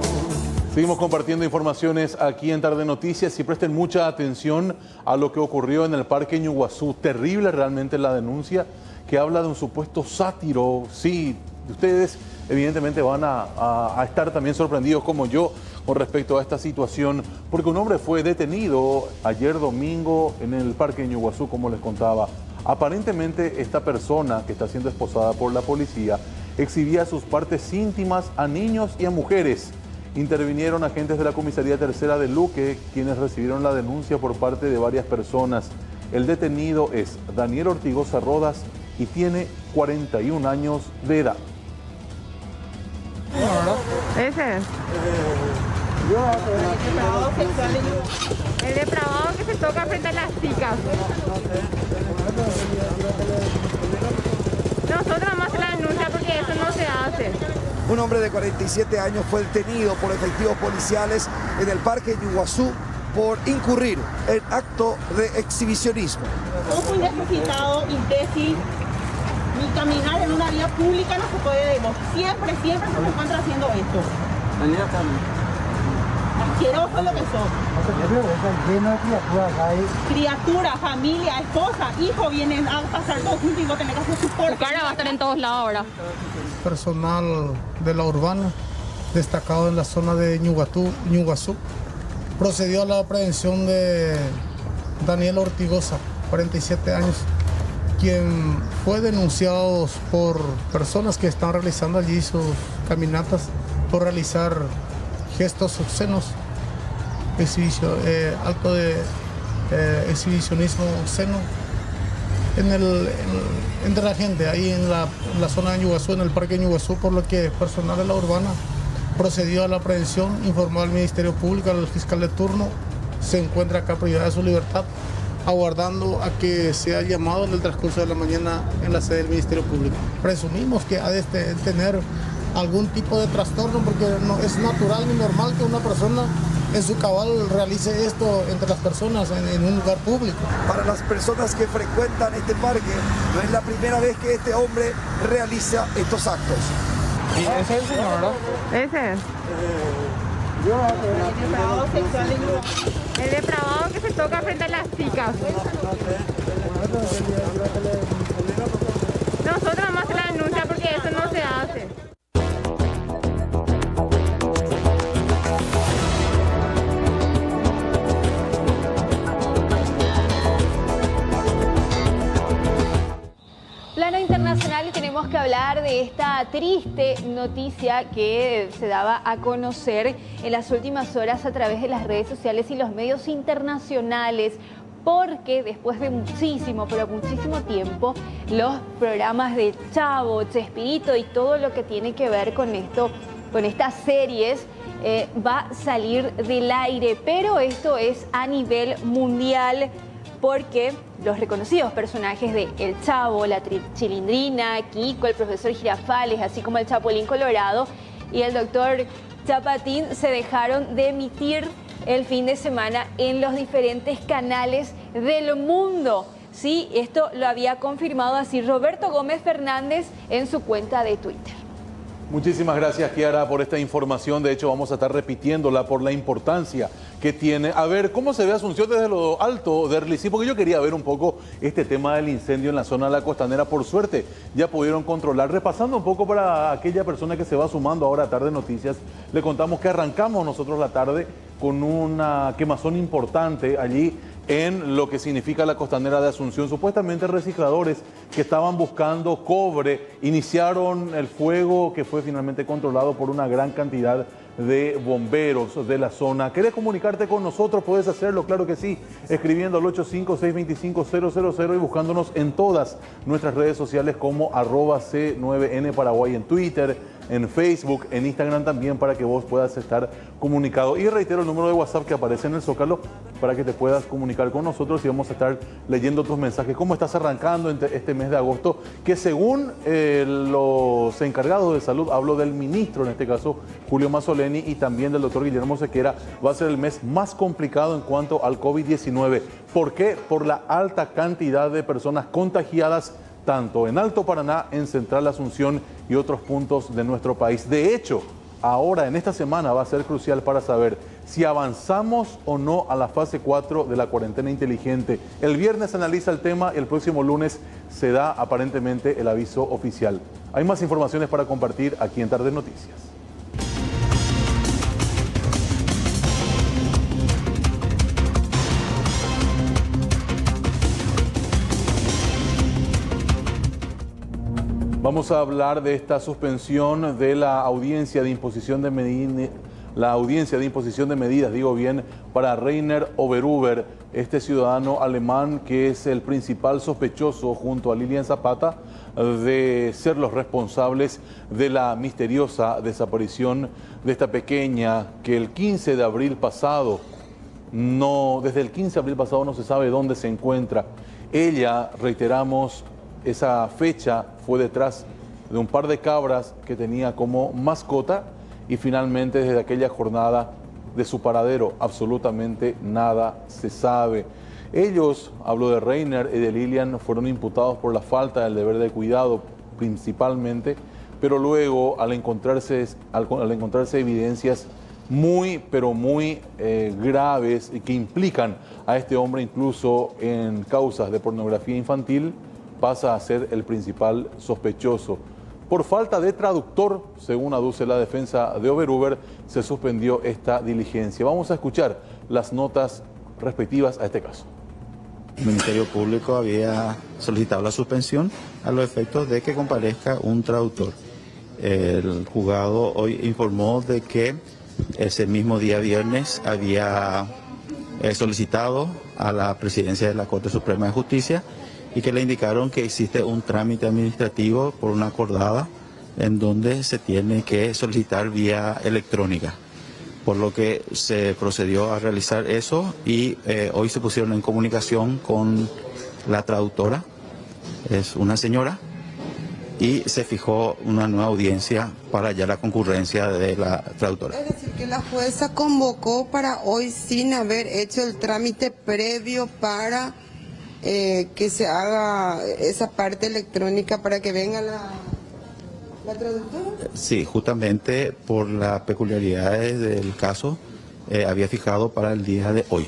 Seguimos compartiendo informaciones aquí en Tarde Noticias y presten mucha atención a lo que ocurrió en el Parque Ñuguazú. Terrible realmente la denuncia que habla de un supuesto sátiro. Sí, ustedes evidentemente van a estar también sorprendidos como yo con respecto a esta situación, porque un hombre fue detenido ayer domingo en el Parque Ñuguazú, como les contaba. Aparentemente esta persona que está siendo esposada por la policía exhibía sus partes íntimas a niños y a mujeres. Intervinieron agentes de la Comisaría Tercera de Luque, quienes recibieron la denuncia por parte de varias personas. El detenido es Daniel Ortigosa Rodas y tiene 41 años de edad. Ese es. El depravado que se toca frente a las chicas. Nosotros más la denuncia porque eso no se hace. Un hombre de 47 años fue detenido por efectivos policiales en el Parque Ñuguazú por incurrir en acto de exhibicionismo. Somos muy necesitados, imbécil. Ni caminar en una vía pública no se puede. Siempre se encuentra haciendo esto. Asqueroso lo que son. Criatura, familia, esposa, hijo, vienen a pasar todo juntos y vos tenés que hacer su porca. Tu cara va a estar en todos lados ahora. Personal de la urbana, destacado en la zona de Ñuguazú, procedió a la aprehensión de Daniel Ortigosa, 47 años, quien fue denunciado por personas que están realizando allí sus caminatas por realizar gestos obscenos, acto de exhibicionismo obsceno entre la gente ahí en la zona de Ñuguazú, en el Parque Ñuguazú, por lo que personal de la urbana procedió a la aprehensión, informó al Ministerio Público, al fiscal de turno, se encuentra acá privada de su libertad, aguardando a que sea llamado en el transcurso de la mañana en la sede del Ministerio Público. Presumimos que ha de tener algún tipo de trastorno porque no es natural ni normal que una persona en su cabal realice esto entre las personas en un lugar público. Para las personas que frecuentan este parque, no es la primera vez que este hombre realiza estos actos. Ese es el señor, ¿verdad? Ese es. El depravado que se toca frente a las chicas. Nosotros más la denuncia porque eso no se hace. Plano internacional, y tenemos que hablar de esta triste noticia que se daba a conocer en las últimas horas a través de las redes sociales y los medios internacionales. porque después de muchísimo, pero muchísimo tiempo, los programas de Chavo, Chespirito y todo lo que tiene que ver con esto, con estas series, va a salir del aire, pero esto es a nivel mundial porque los reconocidos personajes de El Chavo, la Chilindrina, Kiko, el profesor Girafales, así como el Chapulín Colorado y el doctor Chapatín se dejaron de emitir el fin de semana en los diferentes canales del mundo. Sí, esto lo había confirmado así Roberto Gómez Fernández en su cuenta de Twitter. Muchísimas gracias, Kiara, por esta información. De hecho, vamos a estar repitiéndola por la importancia que tiene. A ver, ¿cómo se ve Asunción desde lo alto de Erlisí? Porque yo quería ver un poco este tema del incendio en la zona de la Costanera. Por suerte, ya pudieron controlar. Repasando un poco para aquella persona que se va sumando ahora a Tarde Noticias, le contamos que arrancamos nosotros la tarde con una quemazón importante allí en lo que significa la Costanera de Asunción. Supuestamente recicladores que estaban buscando cobre iniciaron el fuego que fue finalmente controlado por una gran cantidad de bomberos de la zona. ¿Querés comunicarte con nosotros? Puedes hacerlo, claro que sí, escribiendo al 85-625-000 y buscándonos en todas nuestras redes sociales como @C9N Paraguay en Twitter, en Facebook, en Instagram también, para que vos puedas estar comunicado. Y reitero el número de WhatsApp que aparece en el Zócalo para que te puedas comunicar con nosotros y vamos a estar leyendo tus mensajes. ¿Cómo estás arrancando este mes de agosto? Que según los encargados de salud, hablo del ministro, en este caso Julio Mazzoleni, y también del doctor Guillermo Sequera, va a ser el mes más complicado en cuanto al COVID-19. ¿Por qué? Por la alta cantidad de personas contagiadas tanto en Alto Paraná, en Central Asunción y otros puntos de nuestro país. De hecho, ahora en esta semana va a ser crucial para saber si avanzamos o no a la fase 4 de la cuarentena inteligente. El viernes se analiza el tema y el próximo lunes se da aparentemente el aviso oficial. Hay más informaciones para compartir aquí en Tarde Noticias. Vamos a hablar de esta suspensión de la audiencia de imposición de medidas, para Rainer Oberhuber, este ciudadano alemán que es el principal sospechoso junto a Lilian Zapata de ser los responsables de la misteriosa desaparición de esta pequeña que el 15 de abril pasado, desde el 15 de abril pasado no se sabe dónde se encuentra. Ella, reiteramos, esa fecha fue detrás de un par de cabras que tenía como mascota y finalmente desde aquella jornada de su paradero absolutamente nada se sabe. Ellos, hablo de Rainer y de Lilian, fueron imputados por la falta del deber de cuidado principalmente, pero luego al encontrarse evidencias muy, pero muy graves y que implican a este hombre incluso en causas de pornografía infantil, pasa a ser el principal sospechoso. Por falta de traductor, según aduce la defensa de Oberhuber, se suspendió esta diligencia. Vamos a escuchar las notas respectivas a este caso. El Ministerio Público había solicitado la suspensión a los efectos de que comparezca un traductor. El juzgado hoy informó de que ese mismo día viernes había solicitado a la presidencia de la Corte Suprema de Justicia y que le indicaron que existe un trámite administrativo por una acordada en donde se tiene que solicitar vía electrónica, por lo que se procedió a realizar eso y hoy se pusieron en comunicación con la traductora, es una señora, y se fijó una nueva audiencia para ya la concurrencia de la traductora. Es decir, que la jueza convocó para hoy sin haber hecho el trámite previo para que se haga esa parte electrónica para que venga la traductora. Sí, justamente por las peculiaridades del caso había fijado para el día de hoy.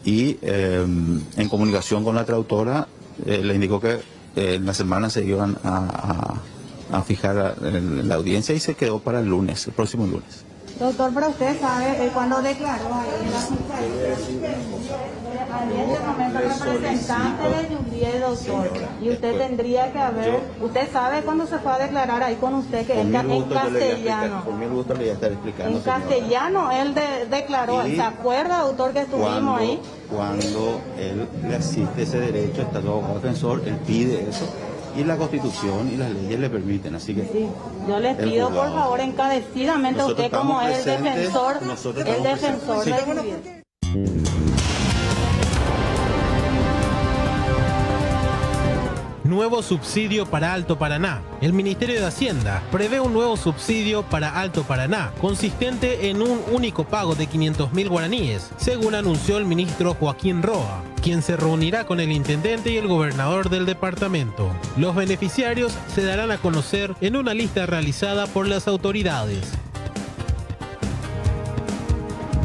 Y en comunicación con la traductora le indicó que en la semana se iban a fijar la audiencia y se quedó para el lunes, el próximo lunes. Doctor, pero usted sabe cuando declaró ahí en la fiscalía. En este momento el representante de Juliet, doctor, y usted tendría que haber, usted sabe cuando se fue a declarar ahí con usted que él en castellano. Por mi gusto le voy a estar explicando. En castellano él declaró, ¿se acuerda, doctor, que estuvimos ahí? Cuando él le asiste ese derecho, está todo abogado defensor, él pide eso. Y la Constitución y las leyes le permiten, así que... Sí, yo les pido por favor encarecidamente, usted como el defensor de Juliet. Nuevo subsidio para Alto Paraná. El Ministerio de Hacienda prevé un nuevo subsidio para Alto Paraná, consistente en un único pago de 500.000 guaraníes, según anunció el ministro Joaquín Roa, quien se reunirá con el intendente y el gobernador del departamento. Los beneficiarios se darán a conocer en una lista realizada por las autoridades.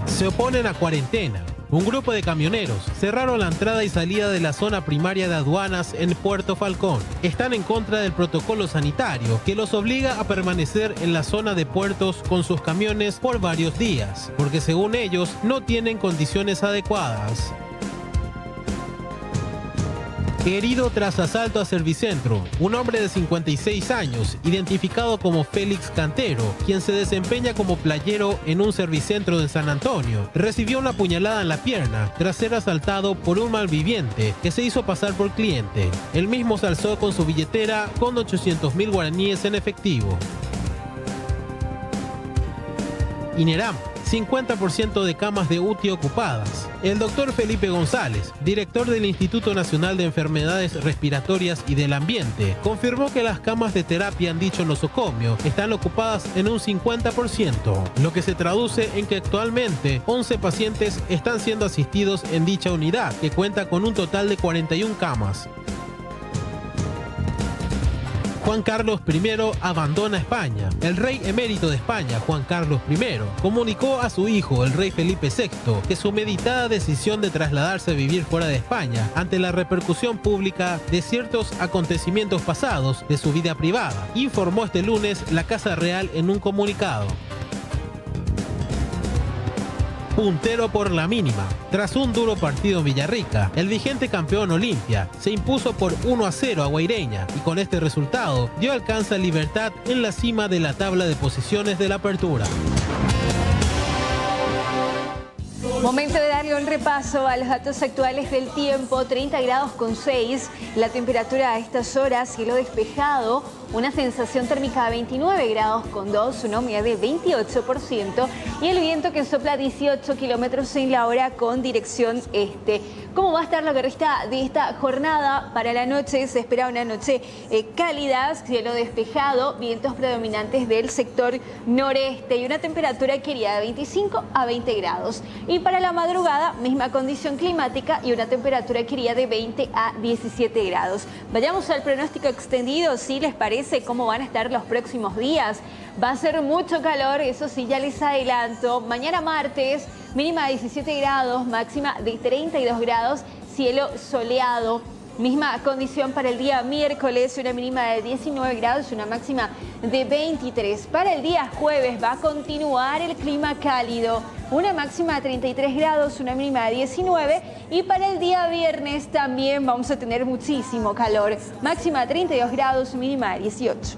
Se oponen a cuarentena. Un grupo de camioneros cerraron la entrada y salida de la zona primaria de aduanas en Puerto Falcón. Están en contra del protocolo sanitario que los obliga a permanecer en la zona de puertos con sus camiones por varios días, porque según ellos no tienen condiciones adecuadas. Herido tras asalto a Servicentro, un hombre de 56 años, identificado como Félix Cantero, quien se desempeña como playero en un servicentro de San Antonio, recibió una puñalada en la pierna tras ser asaltado por un malviviente que se hizo pasar por cliente. El mismo se alzó con su billetera con 800.000 guaraníes en efectivo. INERAM, 50% de camas de UTI ocupadas. El doctor Felipe González, director del Instituto Nacional de Enfermedades Respiratorias y del Ambiente, confirmó que las camas de terapia en dicho nosocomio están ocupadas en un 50%, lo que se traduce en que actualmente 11 pacientes están siendo asistidos en dicha unidad, que cuenta con un total de 41 camas. Juan Carlos I abandona España. El rey emérito de España, Juan Carlos I, comunicó a su hijo, el rey Felipe VI, que su meditada decisión de trasladarse a vivir fuera de España, ante la repercusión pública de ciertos acontecimientos pasados de su vida privada, informó este lunes la Casa Real en un comunicado. Puntero por la mínima. Tras un duro partido en Villarrica, el vigente campeón Olimpia se impuso por 1-0 a Guaireña y con este resultado dio alcance a Libertad en la cima de la tabla de posiciones de la apertura. Momento de darle un repaso a los datos actuales del tiempo. 30 grados con 6, la temperatura a estas horas, cielo despejado, una sensación térmica de 29 grados con 2, una humedad de 28% y el viento que sopla 18 kilómetros en la hora con dirección este. ¿Cómo va a estar lo que resta de esta jornada? Para la noche se espera una noche cálida, cielo despejado, vientos predominantes del sector noreste y una temperatura que iría de 25 a 20 grados. Y para la madrugada, misma condición climática y una temperatura que iría de 20 a 17 grados. Vayamos al pronóstico extendido, si les parece, cómo van a estar los próximos días. Va a ser mucho calor, eso sí, ya les adelanto. Mañana martes, mínima de 17 grados, máxima de 32 grados, cielo soleado. Misma condición para el día miércoles, una mínima de 19 grados y una máxima de 23. Para el día jueves va a continuar el clima cálido, una máxima de 33 grados, una mínima de 19. Y para el día viernes también vamos a tener muchísimo calor, máxima de 32 grados, mínima de 18.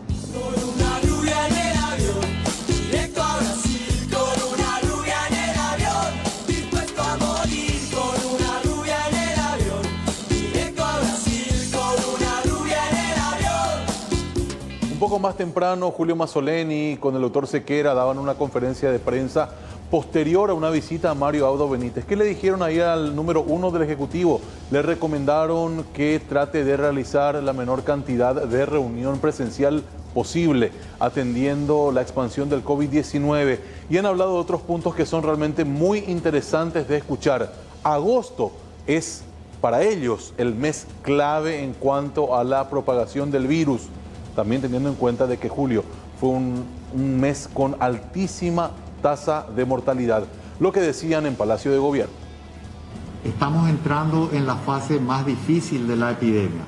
Directo a Brasil con una rubia en el avión, dispuesto a morir con una rubia en el avión. Directo a Brasil con una rubia en el avión. Un poco más temprano, Julio Mazzoleni con el doctor Sequera daban una conferencia de prensa posterior a una visita a Mario Abdo Benítez. ¿Qué le dijeron ahí al número 1 del Ejecutivo? Le recomendaron que trate de realizar la menor cantidad de reunión presencial posible, atendiendo la expansión del COVID-19. Y han hablado de otros puntos que son realmente muy interesantes de escuchar. Agosto es para ellos el mes clave en cuanto a la propagación del virus, también teniendo en cuenta de que julio fue un mes con altísima tasa de mortalidad. Lo que decían en Palacio de Gobierno. Estamos entrando en la fase más difícil de la epidemia.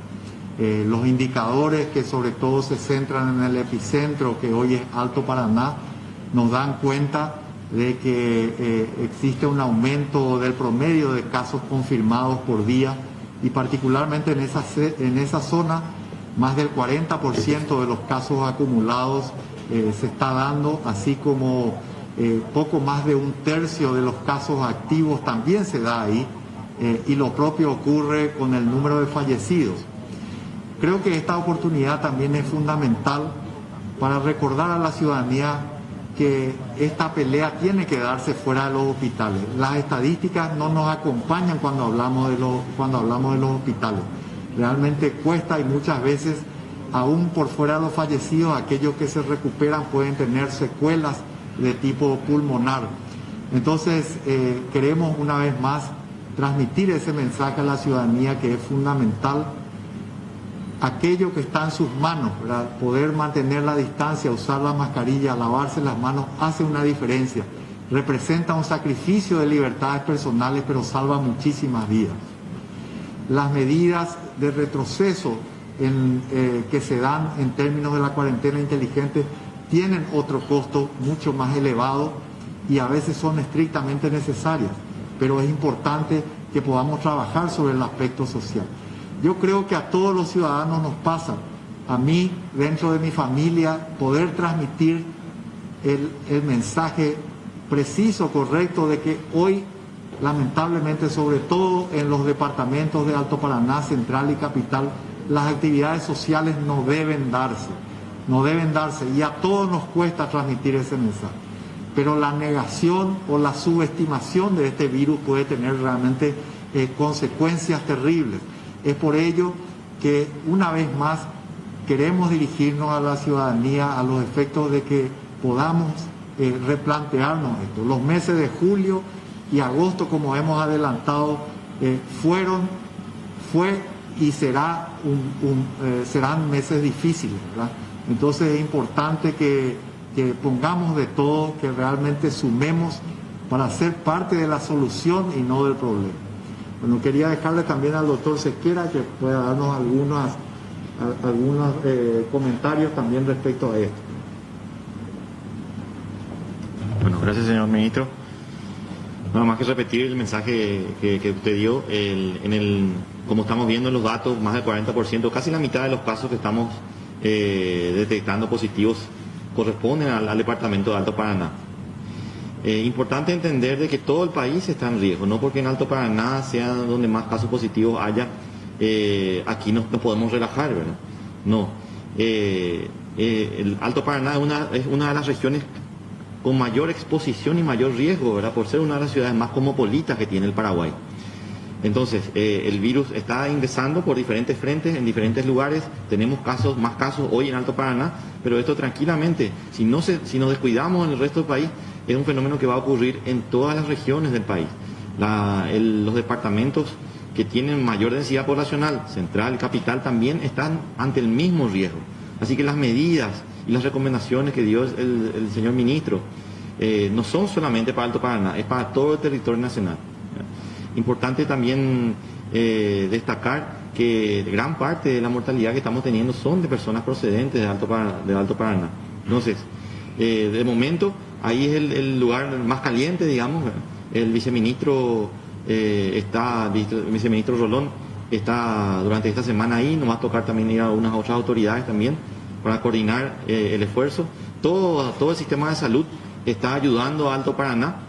Los indicadores que sobre todo se centran en el epicentro, que hoy es Alto Paraná, nos dan cuenta de que existe un aumento del promedio de casos confirmados por día y particularmente en esa zona más del 40% de los casos acumulados se está dando, así como poco más de un tercio de los casos activos también se da ahí, y lo propio ocurre con el número de fallecidos. Creo que esta oportunidad también es fundamental para recordar a la ciudadanía que esta pelea tiene que darse fuera de los hospitales. Las estadísticas no nos acompañan cuando hablamos de los hospitales. Realmente cuesta y muchas veces, aún por fuera de los fallecidos, aquellos que se recuperan pueden tener secuelas de tipo pulmonar. Entonces, queremos una vez más transmitir ese mensaje a la ciudadanía que es fundamental. Aquello que está en sus manos, ¿verdad? Poder mantener la distancia, usar la mascarilla, lavarse las manos, hace una diferencia. Representa un sacrificio de libertades personales, pero salva muchísimas vidas. Las medidas de retroceso que se dan en términos de la cuarentena inteligente tienen otro costo mucho más elevado y a veces son estrictamente necesarias, pero es importante que podamos trabajar sobre el aspecto social. Yo creo que a todos los ciudadanos nos pasa, a mí, dentro de mi familia, poder transmitir el mensaje preciso, correcto, de que hoy, lamentablemente, sobre todo en los departamentos de Alto Paraná, Central y Capital, las actividades sociales no deben darse, y a todos nos cuesta transmitir ese mensaje. Pero la negación o la subestimación de este virus puede tener realmente consecuencias terribles. Es por ello que una vez más queremos dirigirnos a la ciudadanía a los efectos de que podamos replantearnos esto. Los meses de julio y agosto, como hemos adelantado, fue y serán meses difíciles, ¿verdad? Entonces es importante que pongamos de todo, que realmente sumemos para ser parte de la solución y no del problema. Bueno, quería dejarle también al doctor Sequera que pueda darnos algunos comentarios también respecto a esto. Bueno, gracias señor ministro. Nada más que repetir el mensaje que usted dio. Como estamos viendo en los datos, más del 40%, casi la mitad de los casos que estamos detectando positivos corresponden al departamento de Alto Paraná. Importante entender de que todo el país está en riesgo, no porque en Alto Paraná sea donde más casos positivos haya, aquí no podemos relajar, ¿verdad? No. El Alto Paraná es una de las regiones con mayor exposición y mayor riesgo, ¿verdad? Por ser una de las ciudades más cosmopolitas que tiene el Paraguay. Entonces, el virus está ingresando por diferentes frentes, en diferentes lugares. Tenemos más casos hoy en Alto Paraná, pero esto tranquilamente, si nos descuidamos en el resto del país, es un fenómeno que va a ocurrir en todas las regiones del país. Los departamentos que tienen mayor densidad poblacional, Central, Capital, también están ante el mismo riesgo. Así que las medidas y las recomendaciones que dio el señor ministro no son solamente para Alto Paraná, es para todo el territorio nacional. Importante también destacar que gran parte de la mortalidad que estamos teniendo son de personas procedentes de Alto Paraná. Entonces, de momento, ahí es el lugar más caliente, digamos. El viceministro viceministro Rolón está durante esta semana ahí. Nos va a tocar también ir a unas otras autoridades también para coordinar el esfuerzo. Todo el sistema de salud está ayudando a Alto Paraná.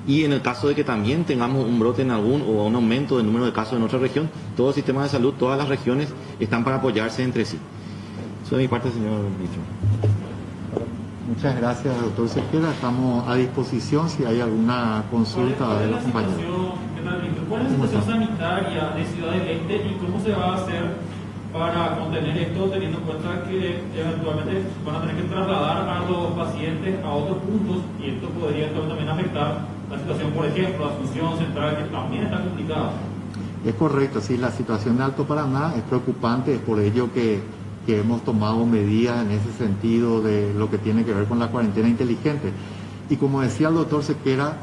Y en el caso de que también tengamos un brote o un aumento del número de casos en otra región, todo el sistema de salud, todas las regiones están para apoyarse entre sí. Eso de mi parte, señor ministro. Muchas gracias, doctor Sequera. Estamos a disposición si hay alguna consulta de los compañeros. ¿Cuál es la situación sanitaria de Ciudad del Este y cómo se va a hacer para contener esto, teniendo en cuenta que eventualmente van a tener que trasladar a los pacientes a otros puntos y esto podría también afectar la situación, por ejemplo, Asunción Central, que también está complicada? Es correcto, sí, la situación de Alto Paraná es preocupante, es por ello que hemos tomado medidas en ese sentido de lo que tiene que ver con la cuarentena inteligente. Y como decía el doctor Sequera,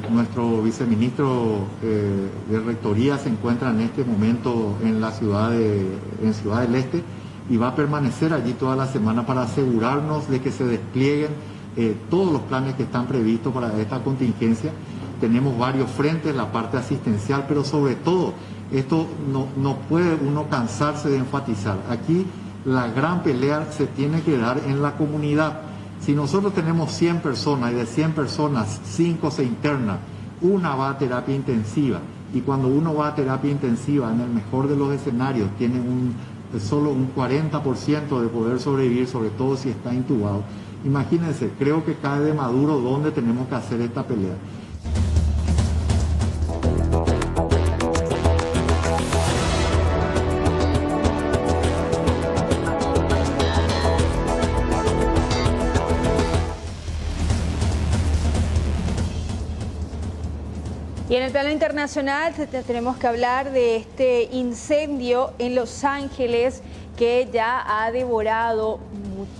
nuestro viceministro de Rectoría se encuentra en este momento en Ciudad del Este y va a permanecer allí toda la semana para asegurarnos de que se desplieguen todos los planes que están previstos para esta contingencia. Tenemos varios frentes, la parte asistencial, pero sobre todo, esto no puede uno cansarse de enfatizar. Aquí la gran pelea se tiene que dar en la comunidad. Si nosotros tenemos 100 personas y de 100 personas, 5 se internan, una va a terapia intensiva. Y cuando uno va a terapia intensiva, en el mejor de los escenarios, tiene solo un 40% de poder sobrevivir, sobre todo si está intubado. Imagínense, creo que cae de maduro dónde tenemos que hacer esta pelea. Y en el plano internacional tenemos que hablar de este incendio en Los Ángeles que ya ha devorado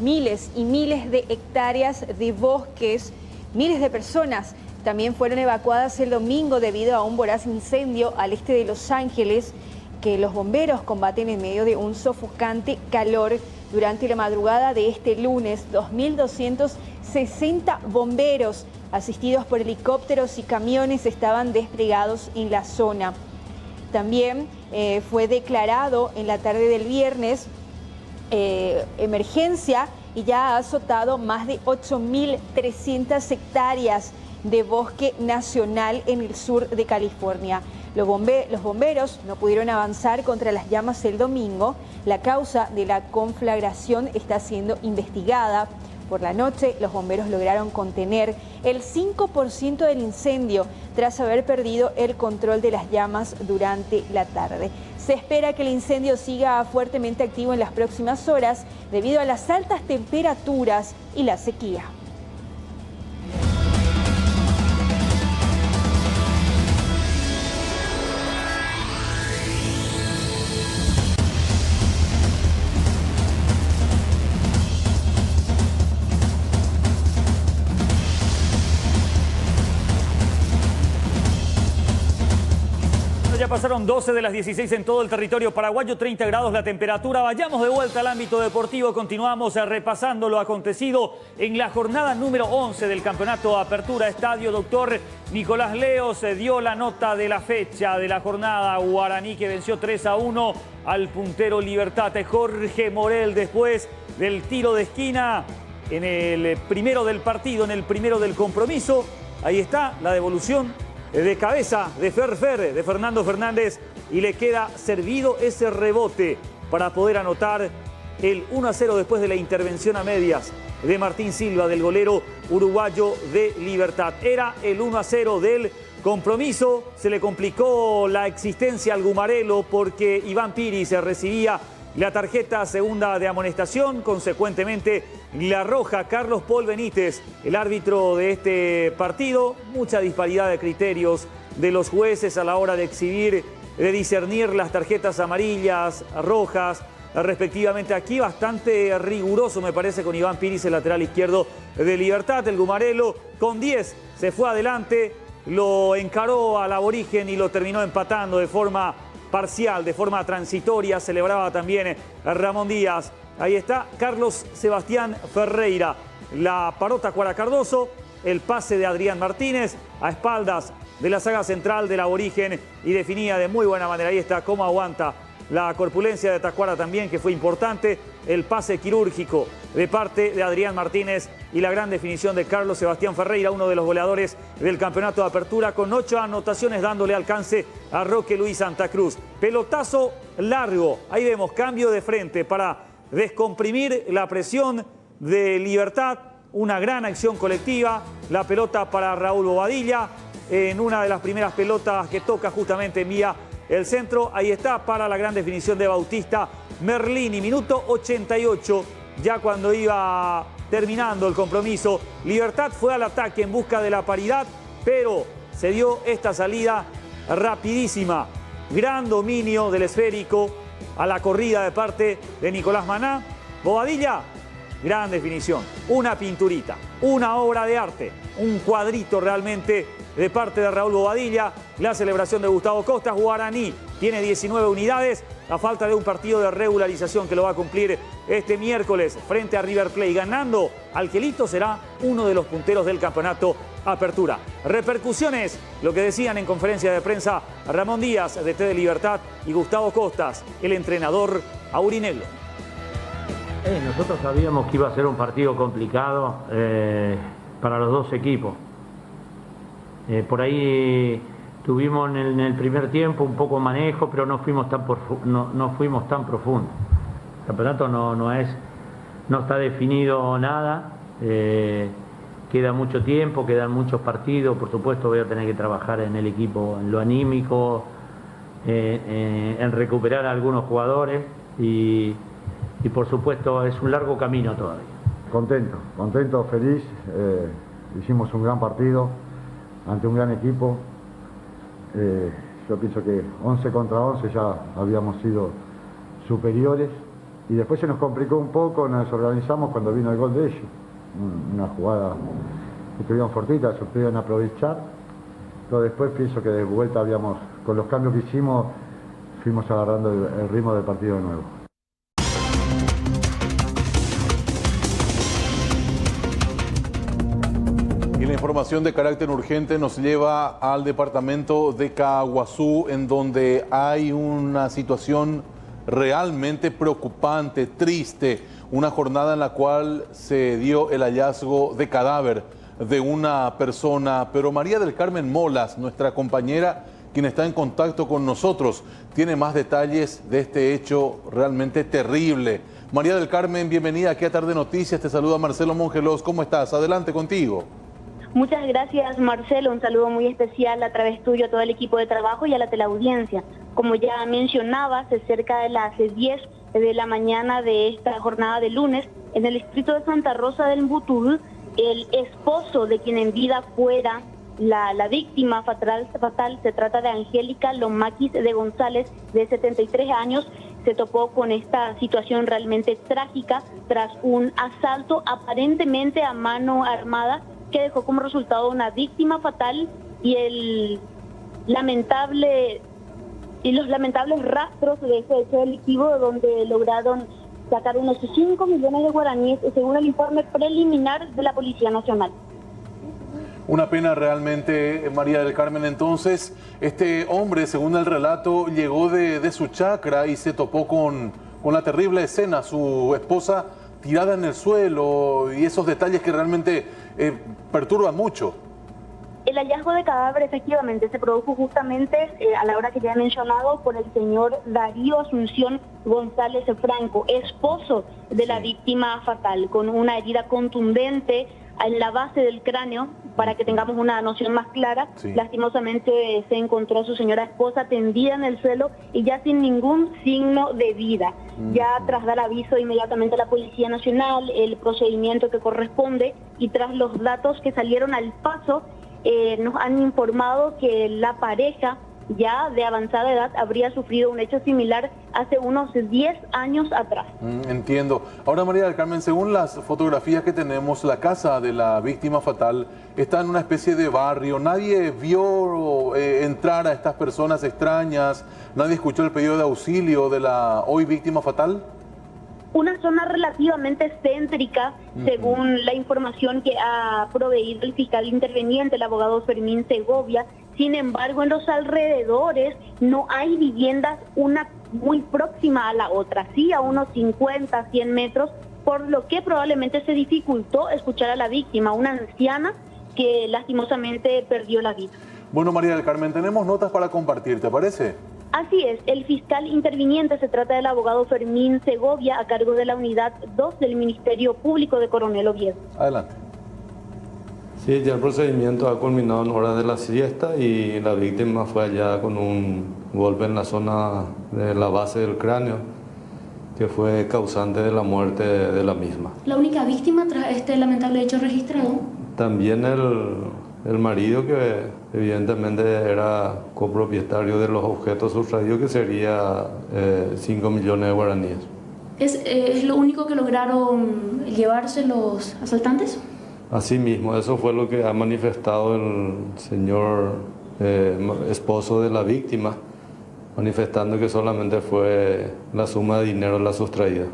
miles y miles de hectáreas de bosques. Miles de personas también fueron evacuadas el domingo debido a un voraz incendio al este de Los Ángeles que los bomberos combaten en medio de un sofocante calor. Durante la madrugada de este lunes, 2.260 bomberos asistidos por helicópteros y camiones estaban desplegados en la zona. También fue declarado en la tarde del viernes emergencia y ya ha azotado más de 8.300 hectáreas de bosque nacional en el sur de California. Los bomberos no pudieron avanzar contra las llamas el domingo. La causa de la conflagración está siendo investigada. Por la noche, los bomberos lograron contener el 5% del incendio tras haber perdido el control de las llamas durante la tarde. Se espera que el incendio siga fuertemente activo en las próximas horas debido a las altas temperaturas y la sequía. Ya pasaron 12 de las 16 en todo el territorio paraguayo, 30 grados la temperatura. Vayamos de vuelta al ámbito deportivo. Continuamos repasando lo acontecido en la jornada número 11 del Campeonato Apertura. Estadio Doctor Nicolás Leo se dio la nota de la fecha de la jornada. Guaraní que venció 3-1 al puntero Libertad. Jorge Morel después del tiro de esquina en el primero del partido, en el primero del compromiso. Ahí está la devolución de cabeza de de Fernando Fernández, y le queda servido ese rebote para poder anotar el 1-0 después de la intervención a medias de Martín Silva, del golero uruguayo de Libertad. Era el 1-0 del compromiso. Se le complicó la existencia al Gumarelo porque Iván Piri se recibía la tarjeta segunda de amonestación, consecuentemente la roja. Carlos Paul Benítez, el árbitro de este partido. Mucha disparidad de criterios de los jueces a la hora de exhibir, de discernir las tarjetas amarillas, rojas, respectivamente. Aquí bastante riguroso me parece con Iván Piris, el lateral izquierdo de Libertad. El Gumarelo con 10 se fue adelante, lo encaró al aborigen y lo terminó empatando de forma parcial, de forma transitoria. Celebraba también a Ramón Díaz. Ahí está Carlos Sebastián Ferreira. La paró Tacuara Cardoso, el pase de Adrián Martínez a espaldas de la saga central del aborigen y definía de muy buena manera. Ahí está cómo aguanta la corpulencia de Tacuara también, que fue importante. El pase quirúrgico de parte de Adrián Martínez y la gran definición de Carlos Sebastián Ferreira, uno de los goleadores del Campeonato de Apertura, con 8 anotaciones dándole alcance a Roque Luis Santa Cruz. Pelotazo largo, ahí vemos cambio de frente para descomprimir la presión de Libertad. Una gran acción colectiva, la pelota para Raúl Bobadilla, en una de las primeras pelotas que toca justamente vía el centro. Ahí está para la gran definición de Bautista Merlini. Minuto 88, ya cuando iba terminando el compromiso. Libertad fue al ataque en busca de la paridad, pero se dio esta salida rapidísima. Gran dominio del esférico a la corrida de parte de Nicolás Maná. Bobadilla, gran definición. Una pinturita, una obra de arte, un cuadrito realmente de parte de Raúl Bobadilla. La celebración de Gustavo Costas. Guaraní tiene 19 unidades a falta de un partido de regularización que lo va a cumplir este miércoles frente a River Plate. Ganando, Angelito será uno de los punteros del campeonato Apertura. Repercusiones, lo que decían en conferencia de prensa Ramón Díaz, DT de Libertad, y Gustavo Costas, el entrenador aurinegro. Nosotros sabíamos que iba a ser un partido complicado para los dos equipos. Por ahí tuvimos en el primer tiempo un poco manejo, pero no fuimos tan profundos. El campeonato no está definido nada. Queda mucho tiempo, quedan muchos partidos. Por supuesto voy a tener que trabajar en el equipo, en lo anímico, en recuperar a algunos jugadores y por supuesto es un largo camino todavía. Contento, feliz. Hicimos un gran partido ante un gran equipo. Yo pienso que 11 contra 11 ya habíamos sido superiores y después se nos complicó un poco, nos desorganizamos cuando vino el gol de ellos. Una jugada que tuvieron fortita, se pudieron aprovechar, pero después pienso que de vuelta con los cambios que hicimos, fuimos agarrando el ritmo del partido de nuevo. Y la información de carácter urgente nos lleva al departamento de Caaguazú, en donde hay una situación realmente preocupante, triste. Una jornada en la cual se dio el hallazgo de cadáver de una persona. Pero María del Carmen Molas, nuestra compañera, quien está en contacto con nosotros, tiene más detalles de este hecho realmente terrible. María del Carmen, bienvenida aquí a Tarde Noticias. Te saluda Marcelo Mongelos. ¿Cómo estás? Adelante contigo. Muchas gracias, Marcelo. Un saludo muy especial a través tuyo a todo el equipo de trabajo y a la teleaudiencia. Como ya mencionabas, cerca de las 10 de la mañana de esta jornada de lunes, en el distrito de Santa Rosa del Mbutud, el esposo de quien en vida fuera la víctima fatal, se trata de Angélica Lomaquis de González, de 73 años, se topó con esta situación realmente trágica tras un asalto aparentemente a mano armada que dejó como resultado una víctima fatal y los lamentables rastros de ese hecho delictivo, donde lograron sacar unos 5 millones de guaraníes, según el informe preliminar de la Policía Nacional. Una pena realmente, María del Carmen. Entonces, este hombre, según el relato, llegó de su chacra y se topó con la terrible escena, su esposa tirada en el suelo, y esos detalles que realmente perturban mucho. El hallazgo de cadáver efectivamente se produjo justamente a la hora que ya he mencionado por el señor Darío Asunción González Franco, esposo de la víctima fatal, con una herida contundente en la base del cráneo. Para que tengamos una noción más clara, lastimosamente se encontró a su señora esposa tendida en el suelo y ya sin ningún signo de vida. Ya tras dar aviso inmediatamente a la Policía Nacional, el procedimiento que corresponde, y tras los datos que salieron al paso, nos han informado que la pareja ya de avanzada edad habría sufrido un hecho similar hace unos 10 años atrás. Entiendo. Ahora, María del Carmen, según las fotografías que tenemos, la casa de la víctima fatal está en una especie de barrio. Nadie vio entrar a estas personas extrañas, nadie escuchó el pedido de auxilio de la hoy víctima fatal. Una zona relativamente céntrica, según la información que ha proveído el fiscal interveniente, el abogado Fermín Segovia. Sin embargo, en los alrededores no hay viviendas una muy próxima a la otra, sí, a unos 50, 100 metros, por lo que probablemente se dificultó escuchar a la víctima, una anciana que lastimosamente perdió la vida. Bueno, María del Carmen, tenemos notas para compartir, ¿te parece? Así es, el fiscal interviniente se trata del abogado Fermín Segovia, a cargo de la Unidad 2 del Ministerio Público de Coronel Oviedo. Adelante. Sí, ya el procedimiento ha culminado en horas de la siesta y la víctima fue hallada con un golpe en la zona de la base del cráneo, que fue causante de la muerte de la misma. ¿La única víctima tras este lamentable hecho registrado? También el marido, que evidentemente era copropietario de los objetos sustraídos, que sería 5 millones de guaraníes. ¿Es lo único que lograron llevarse los asaltantes? Asimismo, eso fue lo que ha manifestado el señor esposo de la víctima, manifestando que solamente fue la suma de dinero la sustraída.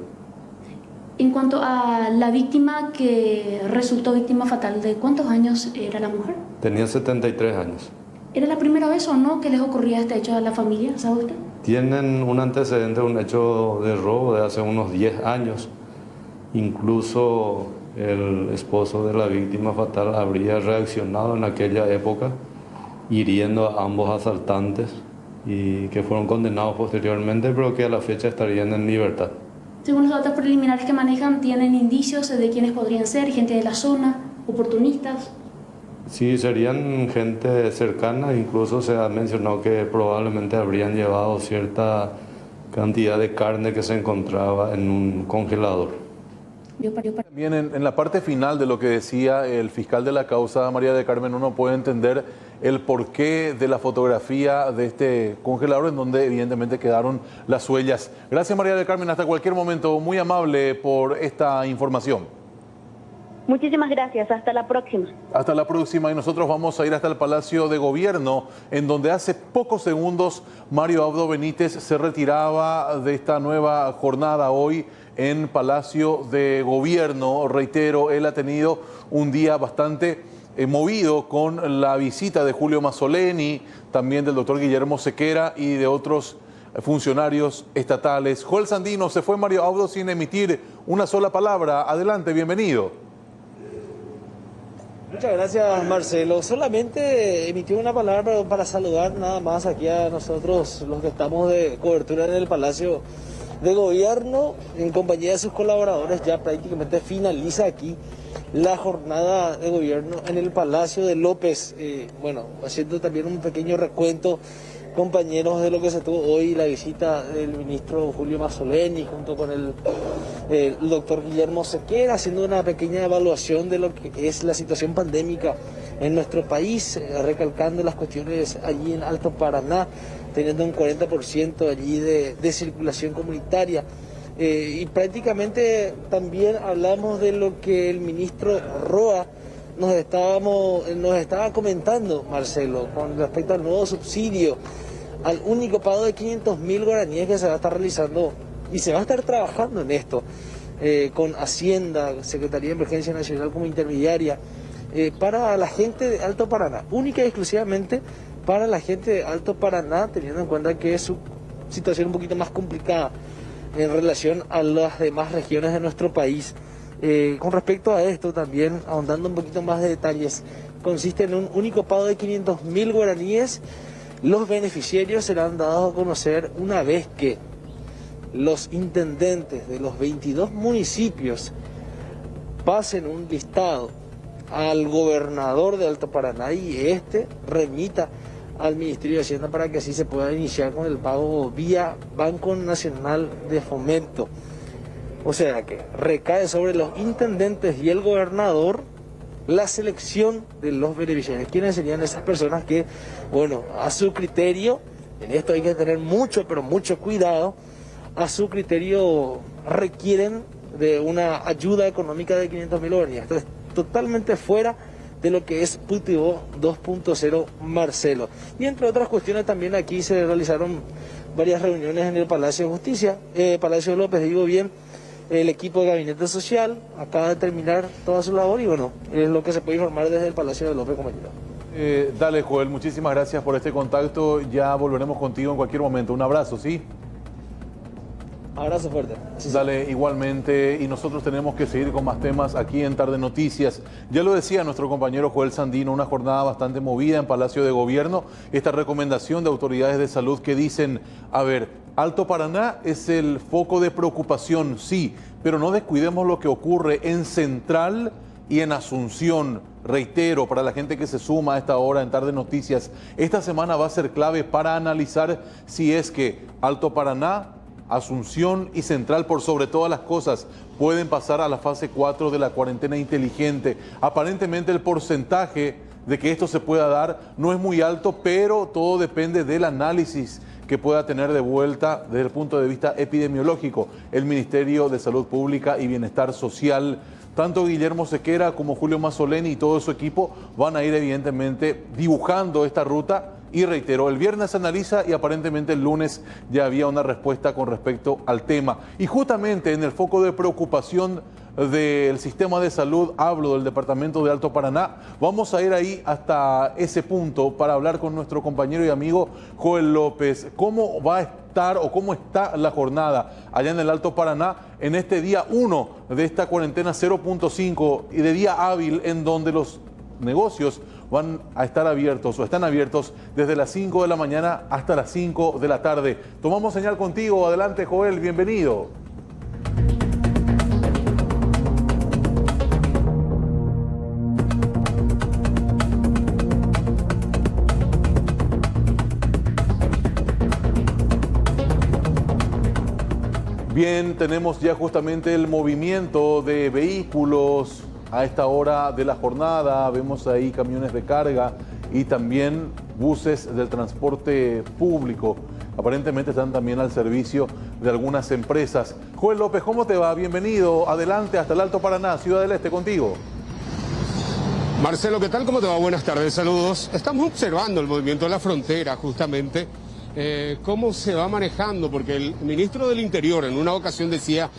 En cuanto a la víctima que resultó víctima fatal, ¿de cuántos años era la mujer? Tenía 73 años. ¿Era la primera vez o no que les ocurría este hecho a la familia, sabe usted? Tienen un antecedente, un hecho de robo de hace unos 10 años. Incluso el esposo de la víctima fatal habría reaccionado en aquella época, hiriendo a ambos asaltantes y que fueron condenados posteriormente, pero que a la fecha estarían en libertad. Según los datos preliminares que manejan, ¿tienen indicios de quiénes podrían ser? ¿Gente de la zona? ¿Oportunistas? Sí, serían gente cercana, incluso se ha mencionado que probablemente habrían llevado cierta cantidad de carne que se encontraba en un congelador. Bien, en la parte final de lo que decía el fiscal de la causa, María del Carmen, uno puede entender el porqué de la fotografía de este congelador en donde evidentemente quedaron las huellas. Gracias, María del Carmen, hasta cualquier momento. Muy amable por esta información. Muchísimas gracias, hasta la próxima. Hasta la próxima, y nosotros vamos a ir hasta el Palacio de Gobierno, en donde hace pocos segundos Mario Abdo Benítez se retiraba de esta nueva jornada hoy en Palacio de Gobierno. Reitero, él ha tenido un día bastante movido con la visita de Julio Mazzoleni, también del doctor Guillermo Sequera y de otros funcionarios estatales. Joel Sandino, se fue Mario Abdo sin emitir una sola palabra. Adelante, bienvenido. Muchas gracias, Marcelo. Solamente emitió una palabra para saludar nada más aquí a nosotros, los que estamos de cobertura en el Palacio de Gobierno, en compañía de sus colaboradores. Ya prácticamente finaliza aquí la jornada de gobierno en el Palacio de López. Bueno, haciendo también un pequeño recuento, compañeros, de lo que se tuvo hoy, la visita del ministro Julio Mazzoleni junto con el doctor Guillermo Sequera, haciendo una pequeña evaluación de lo que es la situación pandémica en nuestro país, recalcando las cuestiones allí en Alto Paraná, teniendo un 40% allí de circulación comunitaria. Y prácticamente también hablamos de lo que el ministro Roa nos estaba comentando, Marcelo, con respecto al nuevo subsidio, al único pago de 500.000 guaraníes que se va a estar realizando y se va a estar trabajando en esto, con Hacienda, Secretaría de Emergencia Nacional como intermediaria, para la gente de Alto Paraná, única y exclusivamente para la gente de Alto Paraná, teniendo en cuenta que es su situación un poquito más complicada en relación a las demás regiones de nuestro país. Con respecto a esto también, ahondando un poquito más de detalles, consiste en un único pago de 500.000 guaraníes. Los beneficiarios serán dados a conocer una vez que los intendentes de los 22 municipios pasen un listado al gobernador de Alto Paraná y este remita al Ministerio de Hacienda para que así se pueda iniciar con el pago vía Banco Nacional de Fomento. O sea que recae sobre los intendentes y el gobernador la selección de los beneficiarios. ¿Quiénes serían esas personas que, bueno, a su criterio, en esto hay que tener mucho, pero mucho cuidado, a su criterio requieren de una ayuda económica de 500.000 guaraníes? Esto es totalmente fuera de lo que es PUTIVO 2.0, Marcelo. Y entre otras cuestiones también aquí se realizaron varias reuniones en el Palacio de Justicia, Palacio de López, digo bien. El equipo de Gabinete Social acaba de terminar toda su labor y bueno, es lo que se puede informar desde el Palacio de López, compañero. Dale, Joel, muchísimas gracias por este contacto. Ya volveremos contigo en cualquier momento. Un abrazo, ¿sí? Abrazo fuerte. Dale, igualmente, y nosotros tenemos que seguir con más temas aquí en Tarde Noticias. Ya lo decía nuestro compañero Joel Sandino, una jornada bastante movida en Palacio de Gobierno. Esta recomendación de autoridades de salud que dicen, a ver, Alto Paraná es el foco de preocupación, sí, pero no descuidemos lo que ocurre en Central y en Asunción. Reitero, para la gente que se suma a esta hora en Tarde Noticias, esta semana va a ser clave para analizar si es que Alto Paraná, Asunción y Central, por sobre todas las cosas, pueden pasar a la fase 4 de la cuarentena inteligente. Aparentemente el porcentaje de que esto se pueda dar no es muy alto, pero todo depende del análisis que pueda tener de vuelta desde el punto de vista epidemiológico el Ministerio de Salud Pública y Bienestar Social. tanto Guillermo Sequera como Julio Mazzoleni y todo su equipo van a ir evidentemente dibujando esta ruta. Y reitero, el viernes se analiza y aparentemente el lunes ya había una respuesta con respecto al tema. Y justamente en el foco de preocupación del sistema de salud, hablo del departamento de Alto Paraná, vamos a ir ahí hasta ese punto para hablar con nuestro compañero y amigo Joel López. ¿Cómo va a estar o cómo está la jornada allá en el Alto Paraná en este día 1 de esta cuarentena 0.5 y de día hábil en donde los negocios van a estar abiertos o están abiertos desde las 5 de la mañana hasta las 5 de la tarde? Tomamos señal contigo. Adelante, Joel, bienvenido. Bien, tenemos ya justamente el movimiento de vehículos a esta hora de la jornada. Vemos ahí camiones de carga y también buses del transporte público. Aparentemente están también al servicio de algunas empresas. Joel López, ¿cómo te va? Bienvenido. Adelante hasta el Alto Paraná, Ciudad del Este, contigo. Marcelo, ¿qué tal? ¿Cómo te va? Buenas tardes, saludos. Estamos observando el movimiento de la frontera, justamente, cómo se va manejando, porque el ministro del Interior en una ocasión decía,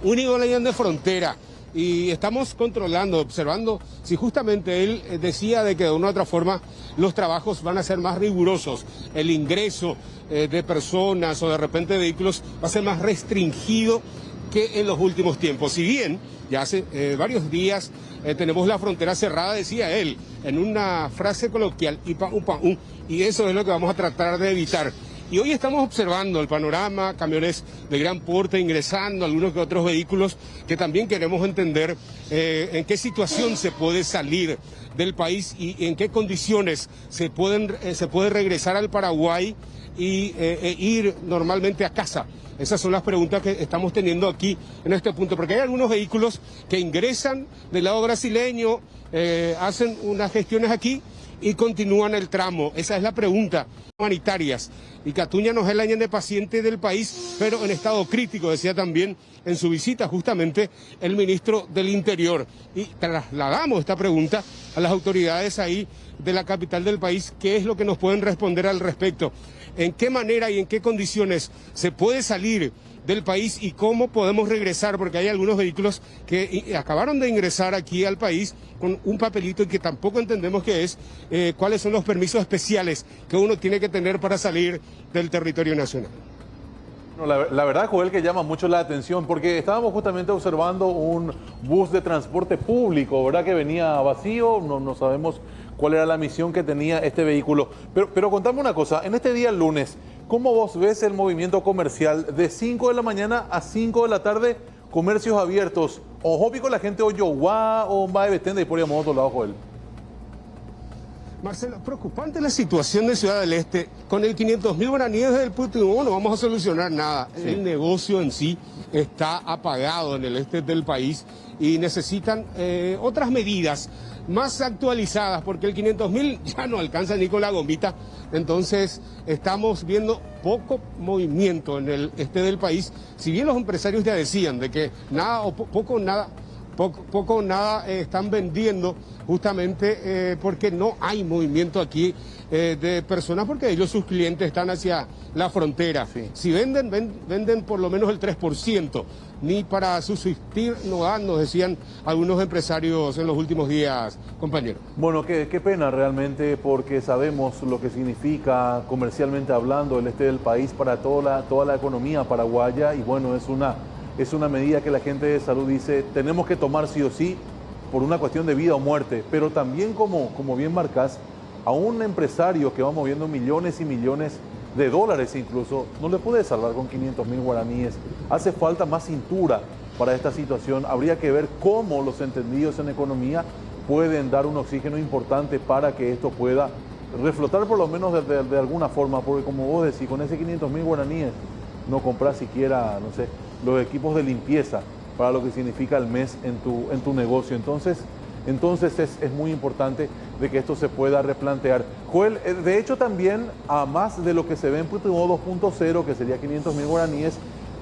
único ley de frontera. Y estamos controlando, observando si justamente él decía de que de una u otra forma los trabajos van a ser más rigurosos, el ingreso de personas o de repente de vehículos va a ser más restringido que en los últimos tiempos. Si bien ya hace varios días tenemos la frontera cerrada, decía él, en una frase coloquial, y eso es lo que vamos a tratar de evitar. Y hoy estamos observando el panorama, camiones de gran porte ingresando, algunos que otros vehículos que también queremos entender en qué situación se puede salir del país y en qué condiciones se puede regresar al Paraguay y ir normalmente a casa. Esas son las preguntas que estamos teniendo aquí en este punto, porque hay algunos vehículos que ingresan del lado brasileño, hacen unas gestiones aquí y continúan el tramo. Esa es la pregunta. Humanitarias. Y Catuña no es el de paciente del país, pero en estado crítico, decía también en su visita justamente el ministro del Interior. Y trasladamos esta pregunta a las autoridades ahí de la capital del país, qué es lo que nos pueden responder al respecto. En qué manera y en qué condiciones se puede salir del país y cómo podemos regresar, porque hay algunos vehículos que acabaron de ingresar aquí al país con un papelito y que tampoco entendemos qué es, cuáles son los permisos especiales que uno tiene que tener para salir del territorio nacional. No, la verdad, Joel, que llama mucho la atención, porque estábamos justamente observando un bus de transporte público, ¿verdad? Que venía vacío, no sabemos cuál era la misión que tenía este vehículo. Pero contame una cosa, en este día lunes, ¿cómo vos ves el movimiento comercial de 5 de la mañana a 5 de la tarde, comercios abiertos? ¿Ojo pico la gente o Yoguá o Mae Betenda y por ahí a otro lado, Joel? Marcelo, preocupante la situación de Ciudad del Este. Con el 500.000 guaraníes del Putumayo no vamos a solucionar nada. Sí. El negocio en sí está apagado en el este del país y necesitan otras medidas más actualizadas, porque el 500.000 ya no alcanza ni con la gomita. Entonces estamos viendo poco movimiento en el este del país. Si bien los empresarios ya decían de que nada o poco o nada están vendiendo, justamente porque no hay movimiento aquí de personas, porque ellos, sus clientes, están hacia la frontera. Sí. Si venden por lo menos el 3%, ni para subsistir no dan, nos decían algunos empresarios en los últimos días, compañeros. Bueno, qué pena realmente, porque sabemos lo que significa comercialmente hablando el este del país para toda la economía paraguaya, y bueno, es una medida que la gente de salud dice tenemos que tomar sí o sí por una cuestión de vida o muerte, pero también como bien marcás, a un empresario que va moviendo millones y millones de dólares incluso, no le puede salvar con 500.000 guaraníes. Hace falta más cintura para esta situación. Habría que ver cómo los entendidos en economía pueden dar un oxígeno importante para que esto pueda reflotar por lo menos de alguna forma, porque como vos decís, con ese 500.000 guaraníes no compras siquiera, no sé, los equipos de limpieza para lo que significa el mes en tu negocio. Entonces es muy importante de que esto se pueda replantear. Joel, de hecho también, a más de lo que se ve en Putumayo 2.0, que sería 500.000 guaraníes,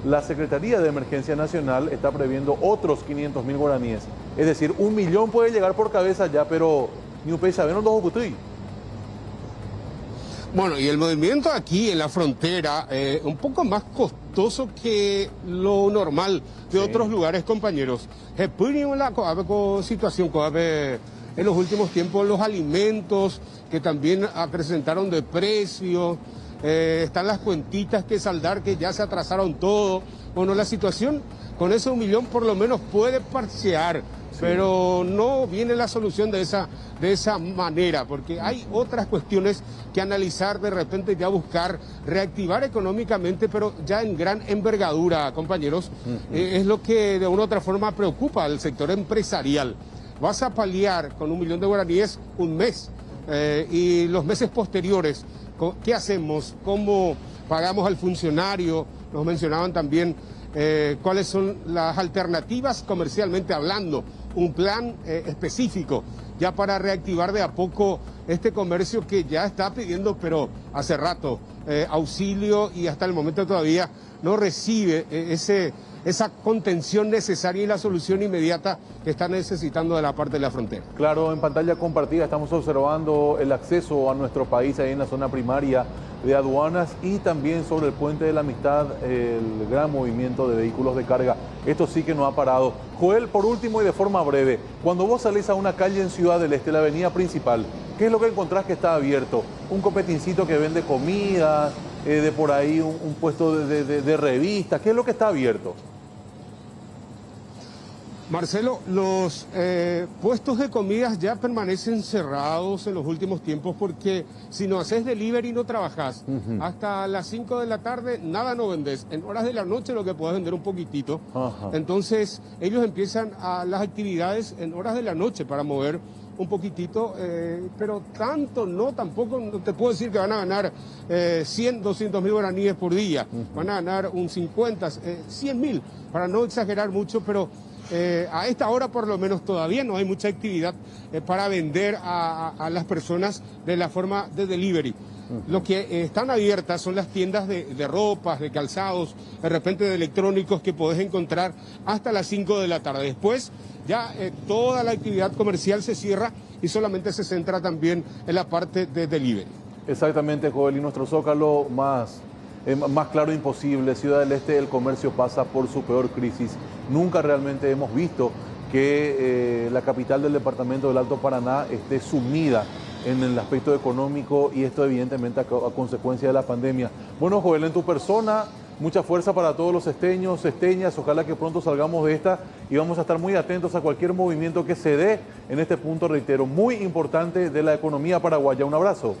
la Secretaría de Emergencia Nacional está previendo otros 500.000 guaraníes. Es decir, 1 millón puede llegar por cabeza ya, pero ni un país sabe, no lo ocurrió. Bueno, y el movimiento aquí en la frontera, un poco más costoso que lo normal de otros lugares, compañeros. La situación en los últimos tiempos, los alimentos que también acrecentaron de precio, están las cuentitas que saldar que ya se atrasaron todo. Bueno, la situación con ese 1 millón por lo menos puede parchear, pero no viene la solución de esa manera, porque hay otras cuestiones que analizar, de repente ya buscar reactivar económicamente, pero ya en gran envergadura, compañeros. Es lo que de una u otra forma preocupa al sector empresarial. Vas a paliar con 1 millón de guaraníes un mes, y los meses posteriores, ¿qué hacemos? ¿Cómo pagamos al funcionario? Nos mencionaban también cuáles son las alternativas comercialmente hablando, un plan específico ya para reactivar de a poco este comercio que ya está pidiendo, pero hace rato, auxilio, y hasta el momento todavía no recibe esa contención necesaria y la solución inmediata que está necesitando de la parte de la frontera. Claro, en pantalla compartida estamos observando el acceso a nuestro país ahí en la zona primaria de aduanas y también sobre el Puente de la Amistad el gran movimiento de vehículos de carga. Esto sí que no ha parado. Joel, por último y de forma breve, cuando vos salís a una calle en Ciudad del Este, la avenida principal, ¿qué es lo que encontrás que está abierto? Un copetincito que vende comidas, de por ahí un puesto de revistas, ¿qué es lo que está abierto? Marcelo, los puestos de comidas ya permanecen cerrados en los últimos tiempos porque si no haces delivery no trabajás. Hasta las 5 de la tarde nada no vendés. En horas de la noche lo que podés vender un poquitito. Entonces ellos empiezan a las actividades en horas de la noche para mover un poquitito, pero tanto no, tampoco no te puedo decir que van a ganar 100, 200.000 guaraníes por día. Van a ganar un 50, 100.000, para no exagerar mucho, pero a esta hora por lo menos todavía no hay mucha actividad para vender a las personas de la forma de delivery. Lo que están abiertas son las tiendas de ropas, de calzados, de repente de electrónicos que podés encontrar hasta las 5 de la tarde. Después ya toda la actividad comercial se cierra y solamente se centra también en la parte de delivery. Exactamente, Joel, y nuestro Zócalo más claro imposible. Ciudad del Este, el comercio pasa por su peor crisis. Nunca realmente hemos visto que la capital del departamento del Alto Paraná esté sumida en el aspecto económico, y esto evidentemente a consecuencia de la pandemia. Bueno, Joel, en tu persona, mucha fuerza para todos los esteños, esteñas. Ojalá que pronto salgamos de esta y vamos a estar muy atentos a cualquier movimiento que se dé en este punto, reitero, muy importante de la economía paraguaya. Un abrazo.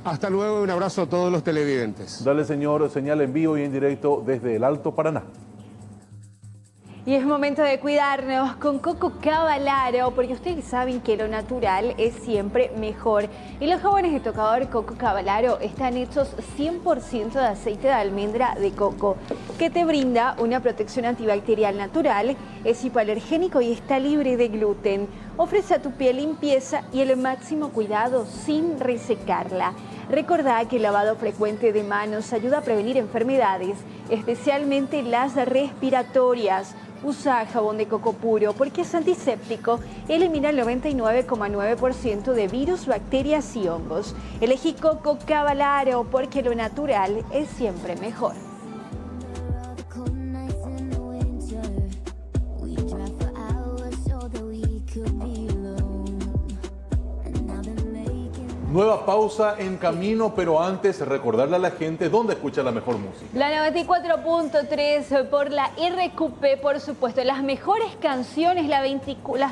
Hasta luego y un abrazo a todos los televidentes. Dale, señor, señal en vivo y en directo desde el Alto Paraná. Y es momento de cuidarnos con Coco Cavalaro, porque ustedes saben que lo natural es siempre mejor. Y los jabones de tocador Coco Cavalaro están hechos 100% de aceite de almendra de coco, que te brinda una protección antibacterial natural, es hipoalergénico y está libre de gluten. Ofrece a tu piel limpieza y el máximo cuidado sin resecarla. Recordá que el lavado frecuente de manos ayuda a prevenir enfermedades, especialmente las respiratorias. Usa jabón de coco puro porque es antiséptico, elimina el 99,9% de virus, bacterias y hongos. Elegí Coco Cavalaro porque lo natural es siempre mejor. Nueva pausa en camino, pero antes recordarle a la gente dónde escucha la mejor música. La 94.3 por la RQP, por supuesto, las mejores canciones las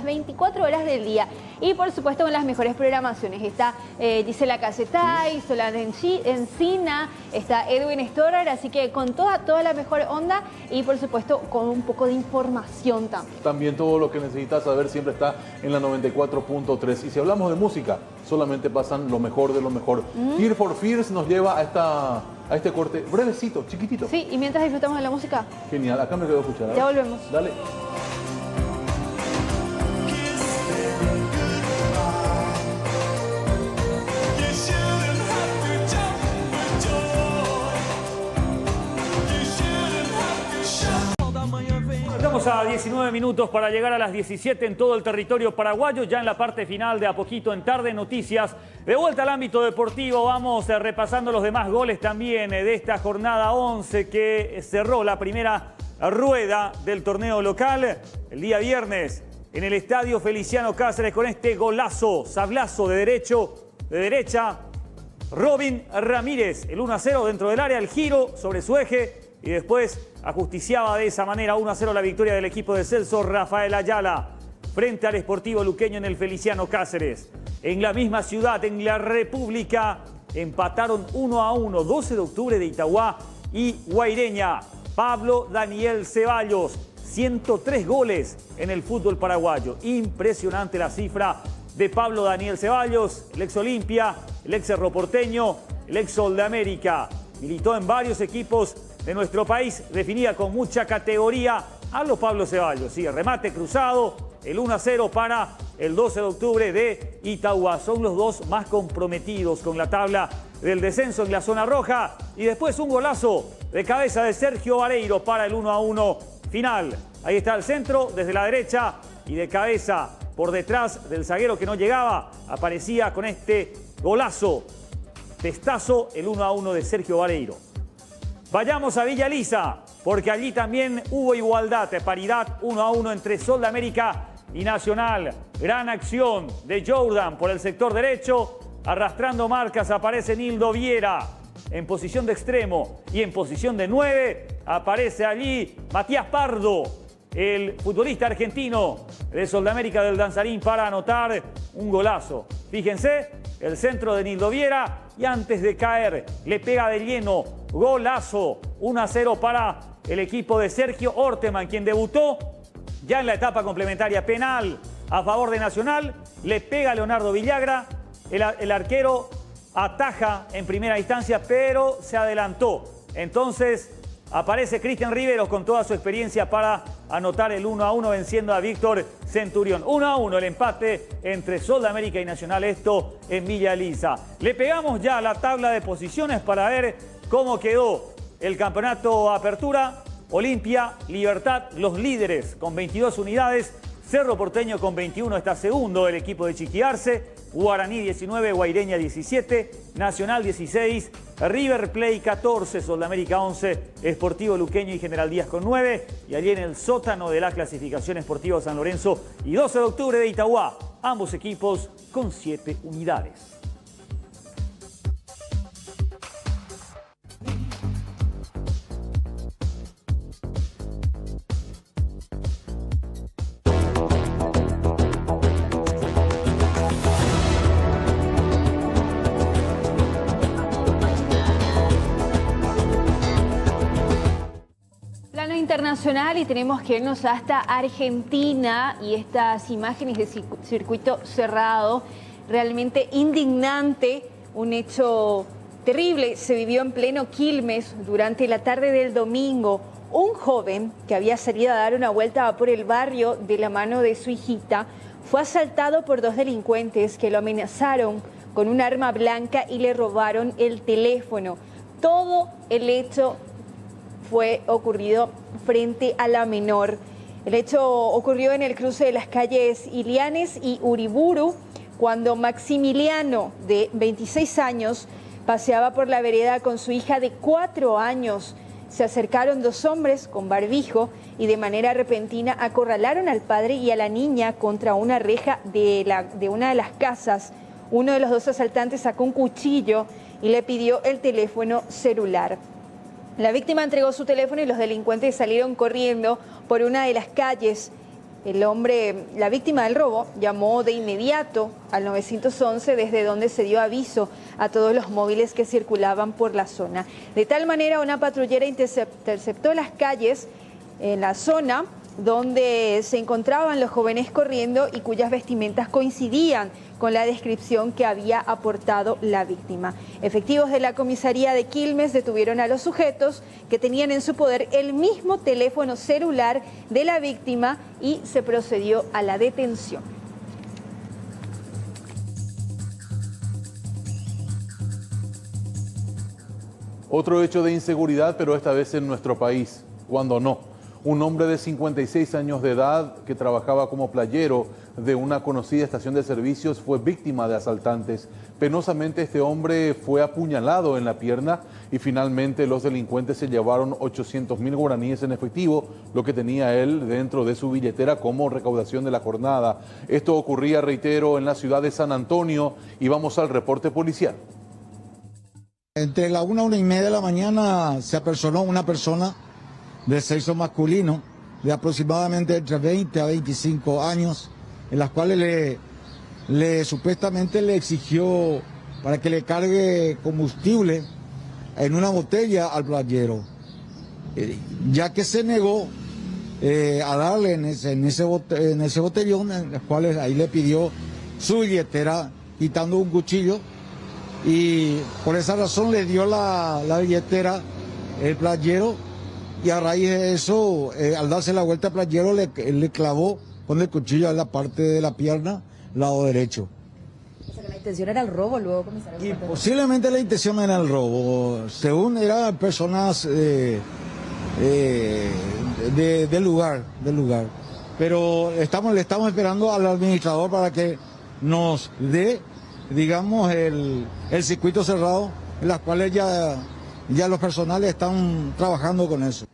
24 horas del día. Y por supuesto con las mejores programaciones. Está Gisela Casetay, Solange Encina, está Edwin Storer, así que con toda la mejor onda y por supuesto con un poco de información también. También todo lo que necesitas saber siempre está en la 94.3. Y si hablamos de música, solamente pasan lo mejor de lo mejor. Fear for Fears nos lleva a este corte brevecito, chiquitito. Sí, y mientras disfrutamos de la música. Genial, acá me quedo a escuchar. Ya volvemos. Dale. Estamos a 19 minutos para llegar a las 17 en todo el territorio paraguayo, ya en la parte final de A Poquito en Tarde Noticias. De vuelta al ámbito deportivo, vamos repasando los demás goles también de esta jornada 11 que cerró la primera rueda del torneo local el día viernes en el Estadio Feliciano Cáceres con este golazo, sablazo de derecha, Robin Ramírez, el 1-0 dentro del área, el giro sobre su eje y después ajusticiaba de esa manera 1-0 la victoria del equipo de Celso Rafael Ayala frente al Sportivo Luqueño en el Feliciano Cáceres. En la misma ciudad, en la República, empataron 1-1, 12 de octubre de Itauguá y Guaireña. Pablo Daniel Ceballos, 103 goles en el fútbol paraguayo. Impresionante la cifra de Pablo Daniel Ceballos, el ex Olimpia, el ex Cerro Porteño, el ex Sol de América. Militó en varios equipos de nuestro país, definía con mucha categoría a los Pablo Ceballos. Sí, remate cruzado, el 1-0 para el 12 de octubre de Itauguá. Son los dos más comprometidos con la tabla del descenso en la zona roja. Y después un golazo de cabeza de Sergio Vareiro para el 1-1 final. Ahí está el centro desde la derecha y de cabeza por detrás del zaguero que no llegaba. Aparecía con este golazo, testazo, el 1-1 de Sergio Vareiro. Vayamos a Villa Elisa, porque allí también hubo igualdad, paridad 1-1 entre Sol de América y Nacional. Gran acción de Jordan por el sector derecho, arrastrando marcas aparece Nildo Viera en posición de extremo y en posición de 9 aparece allí Matías Pardo, el futbolista argentino de Sol de América del Danzarín, para anotar un golazo. Fíjense, el centro de Nildo Viera y antes de caer le pega de lleno, golazo, 1-0 para el equipo de Sergio Orteman, quien debutó ya en la etapa complementaria. Penal a favor de Nacional, le pega a Leonardo Villagra, el arquero ataja en primera instancia, pero se adelantó. Entonces aparece Cristian Riveros con toda su experiencia para anotar el 1-1 venciendo a Víctor Centurión. 1-1 el empate entre Sol de América y Nacional, esto en Villa Elisa. Le pegamos ya a la tabla de posiciones para ver cómo quedó el campeonato Apertura. Olimpia, Libertad, los líderes con 22 unidades. Cerro Porteño con 21 está segundo, el equipo de Chiquiarse. Guaraní 19, Guaireña 17, Nacional 16, River Plate 14, Sol de América 11, Sportivo Luqueño y General Díaz con 9. Y allí en el sótano de la clasificación Sportivo San Lorenzo y 12 de octubre de Itauguá, ambos equipos con 7 unidades. Internacional y tenemos que irnos hasta Argentina y estas imágenes de circuito cerrado, realmente indignante, un hecho terrible se vivió en pleno Quilmes durante la tarde del domingo. Un joven que había salido a dar una vuelta por el barrio de la mano de su hijita fue asaltado por dos delincuentes que lo amenazaron con un arma blanca y le robaron el teléfono. Todo el hecho fue ocurrido frente a la menor. El hecho ocurrió en el cruce de las calles Ilianes y Uriburu, cuando Maximiliano, de 26 años, paseaba por la vereda con su hija de 4 años. Se acercaron dos hombres con barbijo y de manera repentina acorralaron al padre y a la niña contra una reja de una de las casas. Uno de los dos asaltantes sacó un cuchillo y le pidió el teléfono celular. La víctima entregó su teléfono y los delincuentes salieron corriendo por una de las calles. El hombre, la víctima del robo, llamó de inmediato al 911 desde donde se dio aviso a todos los móviles que circulaban por la zona. De tal manera, una patrullera interceptó las calles en la zona donde se encontraban los jóvenes corriendo y cuyas vestimentas coincidían con la descripción que había aportado la víctima. Efectivos de la comisaría de Quilmes detuvieron a los sujetos que tenían en su poder el mismo teléfono celular de la víctima y se procedió a la detención. Otro hecho de inseguridad, pero esta vez en nuestro país, cuando no. Un hombre de 56 años de edad que trabajaba como playero de una conocida estación de servicios fue víctima de asaltantes. Penosamente este hombre fue apuñalado en la pierna y finalmente los delincuentes se llevaron 800.000 guaraníes en efectivo, lo que tenía él dentro de su billetera como recaudación de la jornada. Esto ocurría, reitero, en la ciudad de San Antonio y vamos al reporte policial. Entre la 1:30 de la mañana se apersonó una persona de sexo masculino de aproximadamente entre 20 a 25 años, en las cuales supuestamente le exigió para que le cargue combustible en una botella al playero, ya que se negó a darle en ese botellón, en las cuales ahí le pidió su billetera quitando un cuchillo, y por esa razón le dio la billetera el playero, y a raíz de eso, al darse la vuelta al playero, le clavó con el cuchillo en la parte de la pierna, lado derecho. O sea, que la intención era el robo luego, comisario. Y posiblemente la intención era el robo, según eran personas del lugar. Pero le estamos esperando al administrador para que nos dé, digamos, el circuito cerrado, en las cuales ya los personales están trabajando con eso.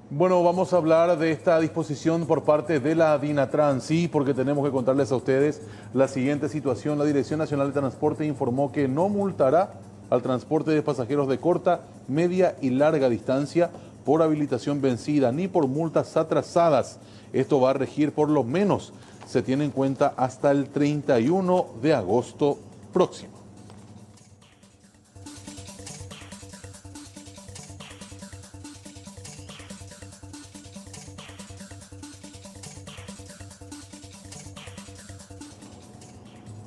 Bueno, vamos a hablar de esta disposición por parte de la DINATRAN, sí, porque tenemos que contarles a ustedes la siguiente situación. La Dirección Nacional de Transporte informó que no multará al transporte de pasajeros de corta, media y larga distancia por habilitación vencida, ni por multas atrasadas. Esto va a regir por lo menos, se tiene en cuenta, hasta el 31 de agosto próximo.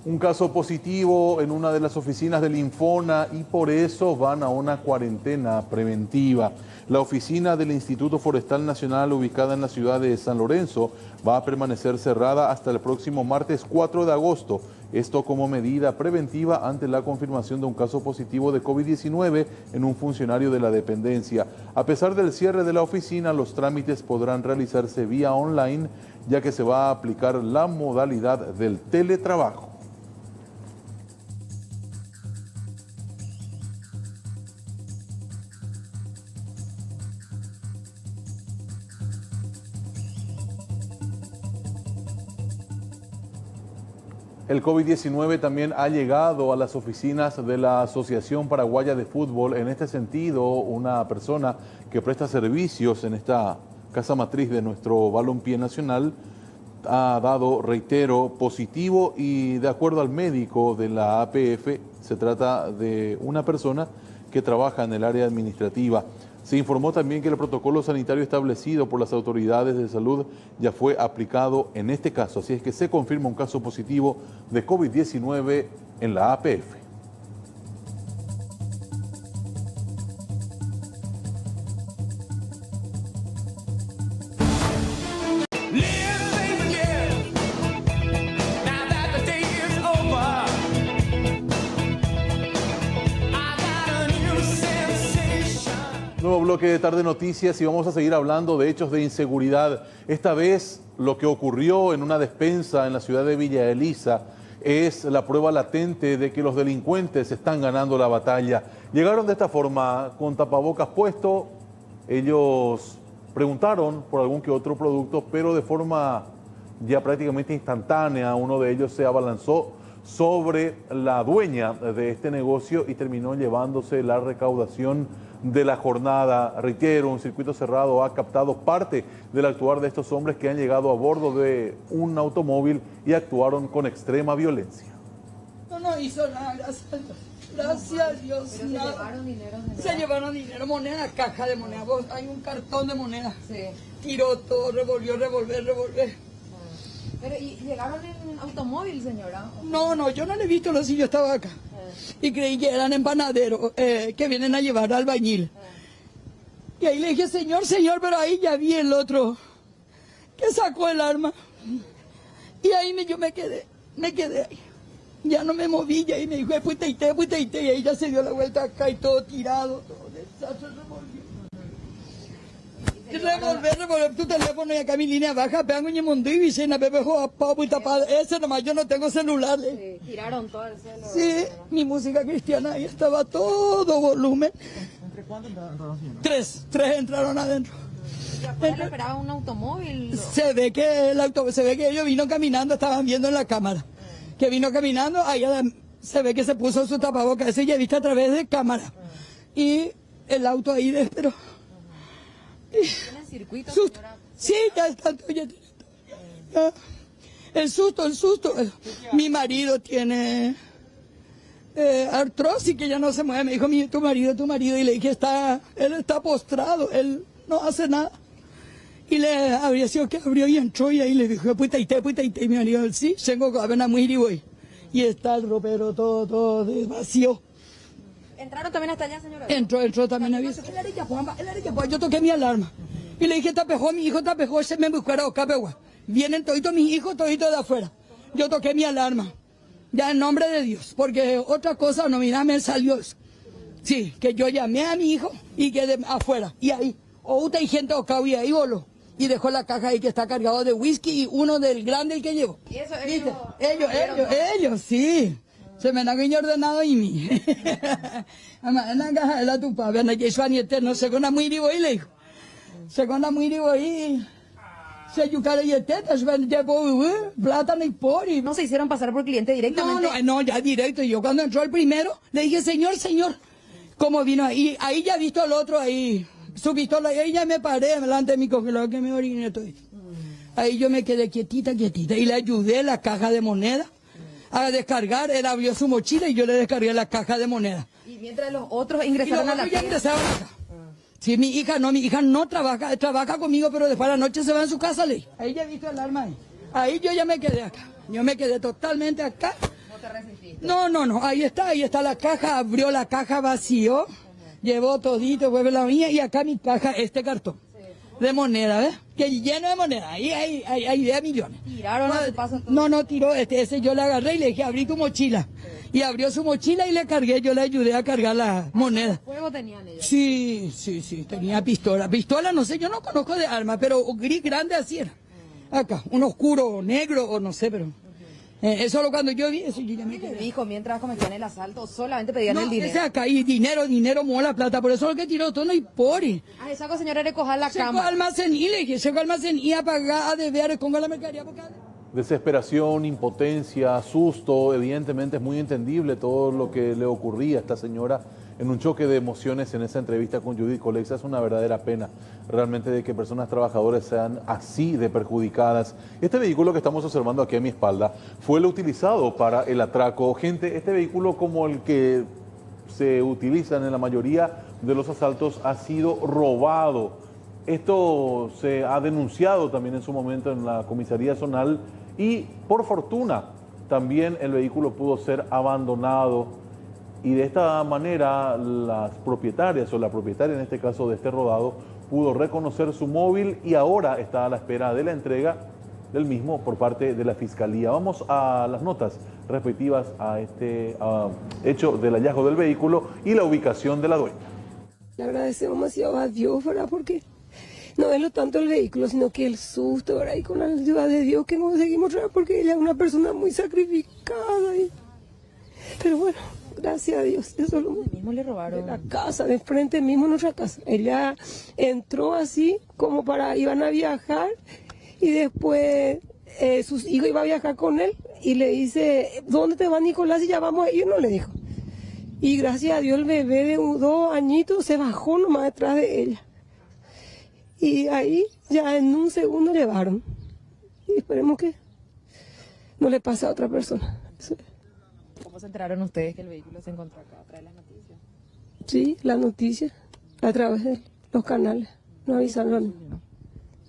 Un caso positivo en una de las oficinas del Infona y por eso van a una cuarentena preventiva. La oficina del Instituto Forestal Nacional, ubicada en la ciudad de San Lorenzo, va a permanecer cerrada hasta el próximo martes 4 de agosto. Esto como medida preventiva ante la confirmación de un caso positivo de COVID-19 en un funcionario de la dependencia. A pesar del cierre de la oficina, los trámites podrán realizarse vía online, ya que se va a aplicar la modalidad del teletrabajo. El COVID-19 también ha llegado a las oficinas de la Asociación Paraguaya de Fútbol. En este sentido, una persona que presta servicios en esta casa matriz de nuestro balompié nacional ha dado, reitero, positivo, y de acuerdo al médico de la APF, se trata de una persona que trabaja en el área administrativa. Se informó también que el protocolo sanitario establecido por las autoridades de salud ya fue aplicado en este caso. Así es que se confirma un caso positivo de COVID-19 en la APF. Nuevo bloque de Tarde Noticias y vamos a seguir hablando de hechos de inseguridad. Esta vez lo que ocurrió en una despensa en la ciudad de Villa Elisa es la prueba latente de que los delincuentes están ganando la batalla. Llegaron de esta forma, con tapabocas puesto, ellos preguntaron por algún que otro producto, pero de forma ya prácticamente instantánea, uno de ellos se abalanzó sobre la dueña de este negocio y terminó llevándose la recaudación de la jornada. Reitero, un circuito cerrado ha captado parte del actuar de estos hombres que han llegado a bordo de un automóvil y actuaron con extrema violencia. No hizo nada, gracias a Dios. Pero nada. Se llevaron dinero. Se llevaron dinero, moneda, caja de moneda. Hay un cartón de moneda. Sí. Tiró todo, revolvió. Pero ¿y llegaron en automóvil, señora? No, yo no le he visto, no, si yo estaba acá. Y creí que eran empanaderos que vienen a llevar al albañil. Y ahí le dije, señor, pero ahí ya vi el otro que sacó el arma. Y ahí yo me quedé ahí. Ya no me moví, y ahí me dijo, fuiste y ahí ya se dio la vuelta acá y todo tirado, todo desastre, revolvió. Revolver tu teléfono y acá mi línea baja, pegan un mundo y vicena, bebé papo y tapado. Ese nomás, yo no tengo celular. Tiraron todo el celular. Sí, mi música cristiana ahí estaba todo volumen. ¿Entre cuántos entraron, señora? Tres entraron adentro. ¿Y afuera le esperaba un automóvil? Se ve que ellos vino caminando, estaban viendo en la cámara. Que vino caminando, ahí se ve que se puso su tapabocas, ese ya viste a través de cámara. Y el auto ahí le esperó. ¿Tiene circuito, señora? Sí, ya está, ya tiene todo. El susto. Mi marido tiene artrosis que ya no se mueve. Me dijo, tu marido. Y le dije, él está postrado, él no hace nada. Y le abrió, que abrió y entró y ahí le dijo, puitaite. Y mi marido, sí, tengo que haber muy voy. Y está el ropero todo vacío. ¿Entraron también hasta allá, señora? Entró también. Él yo toqué mi alarma. Y le dije, mi hijo tapejó, se me buscaron acá, vienen toditos mis hijos, toditos de afuera. Yo toqué mi alarma. Ya en nombre de Dios. Porque otra cosa, no, mira, me salió eso. Sí, que yo llamé a mi hijo y que de afuera. Y ahí, hay gente acá y ahí voló. Y dejó la caja ahí que está cargado de whisky y uno del grande el que llevó. ¿Y eso ellos, sí. Se me han ordenado y mí. Ama, en la caja de la tupa, ven aquí, eso no se con muy vivo y le dijo. Se con muy vivo y se yucara y tetas, plátano y pori. ¿No se hicieron pasar por cliente directamente? No, ya directo. Yo cuando entró el primero, le dije, señor, ¿cómo vino ahí? Ahí ya visto el otro ahí. Su pistola, ahí ya me paré delante de mi congelador que me oriné todo. Ahí yo me quedé quietita y le ayudé la caja de moneda a descargar. Él abrió su mochila y yo le descargué la caja de moneda. Y mientras los otros ingresaron a la tienda. Sí, mi hija no trabaja conmigo, pero después a la noche se va en su casa, ahí ya he visto el alarma ahí. Ahí yo ya me quedé acá. Yo me quedé totalmente acá. ¿No te resististe? No, ahí está la caja, abrió la caja, vació, llevó todito, vuelve la mía y acá mi caja, este cartón de moneda, ¿ves? Que lleno de moneda, ahí de millones. ¿Tiraron a su paso todo? No, tiró, ese yo le agarré y le dije, abrí tu mochila. Y abrió su mochila y le cargué, yo le ayudé a cargar la moneda. ¿Fuego tenían ellos? Sí, tenía pistola. Pistola, no sé, yo no conozco de arma, pero gris grande así era. Acá, un oscuro negro o no sé, pero... eso lo cuando yo vi, eso yo ya me quedé. Dijo, mientras cometían el asalto, solamente pedían el dinero. Ese acá, y dinero, mola plata, por eso lo que tiró todo no hay pori. Esa cosa, señora, era coger la cama. Llegó almacén y le dije, llegó almacén y a pagar, a deber, con la mercadería, porque... Desesperación, impotencia, susto, evidentemente es muy entendible todo lo que le ocurría a esta señora en un choque de emociones en esa entrevista con Judith Colexa. Es una verdadera pena realmente de que personas trabajadoras sean así de perjudicadas. Este vehículo que estamos observando aquí a mi espalda fue el utilizado para el atraco. Gente, este vehículo como el que se utilizan en la mayoría de los asaltos ha sido robado. Esto se ha denunciado también en su momento en la comisaría zonal y por fortuna también el vehículo pudo ser abandonado y de esta manera las propietarias o la propietaria en este caso de este rodado pudo reconocer su móvil y ahora está a la espera de la entrega del mismo por parte de la Fiscalía. Vamos a las notas respectivas a este hecho del hallazgo del vehículo y la ubicación de la dueña. Le agradecemos demasiado a Dios, ¿verdad? Porque no es lo tanto el vehículo, sino que el susto, ¿verdad? Y con la ayuda de Dios que conseguimos traer, porque ella es una persona muy sacrificada. Pero bueno, gracias a Dios. Eso lo mismo le robaron. De la casa, de frente mismo nuestra casa. Ella entró así, como iban a viajar, y después sus hijos iban a viajar con él, y le dice, ¿dónde te va Nicolás? Y ya vamos a ir, no le dijo. Y gracias a Dios el bebé de 2 añitos se bajó nomás detrás de ella. Y ahí ya en un segundo llevaron. Y esperemos que no le pase a otra persona. Sí. ¿Cómo se enteraron ustedes que el vehículo se encontró acá? ¿Trae las noticias? Sí, las noticias a través de los canales. Nos avisaron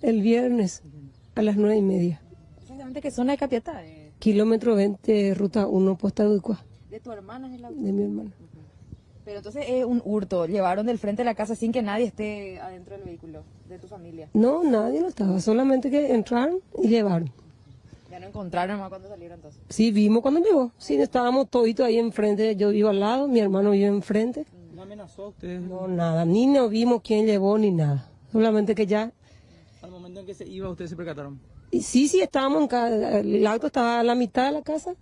el viernes a las 9:30. ¿Exactamente qué zona de Capiatá? Kilómetro 20, ruta 1, Posta Duicua. ¿De tu hermana? De mi hermana. Pero entonces es un hurto, llevaron del frente de la casa sin que nadie esté adentro del vehículo, de tu familia. No, nadie no estaba, solamente que entraron y llevaron. ¿Ya no encontraron más cuando salieron entonces? Sí, vimos cuando llegó, sí, estábamos toditos ahí enfrente, yo vivo al lado, mi hermano vive enfrente. ¿No amenazó a ustedes? No, nada, ni nos vimos quién llevó ni nada, Solamente que ya... Al momento en que se iba, ¿ustedes se percataron? Y sí, estábamos el auto estaba a la mitad de la casa,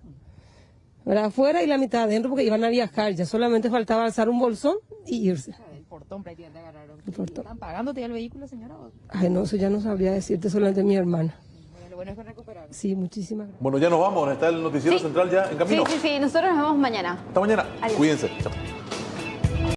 ¿verdad? Afuera y la mitad adentro porque iban a viajar, ya solamente faltaba alzar un bolsón y irse. El portón prácticamente agarraron. El portón. ¿Están pagándote ya el vehículo, señora? Ay, no, eso ya no sabría decirte, solamente mi hermana. Bueno, lo bueno es que recuperaron. Sí, muchísimas gracias. Bueno, ya nos vamos, está el noticiero central ya en camino. Sí, nosotros nos vemos mañana. Hasta mañana. Adiós. Cuídense. Chao.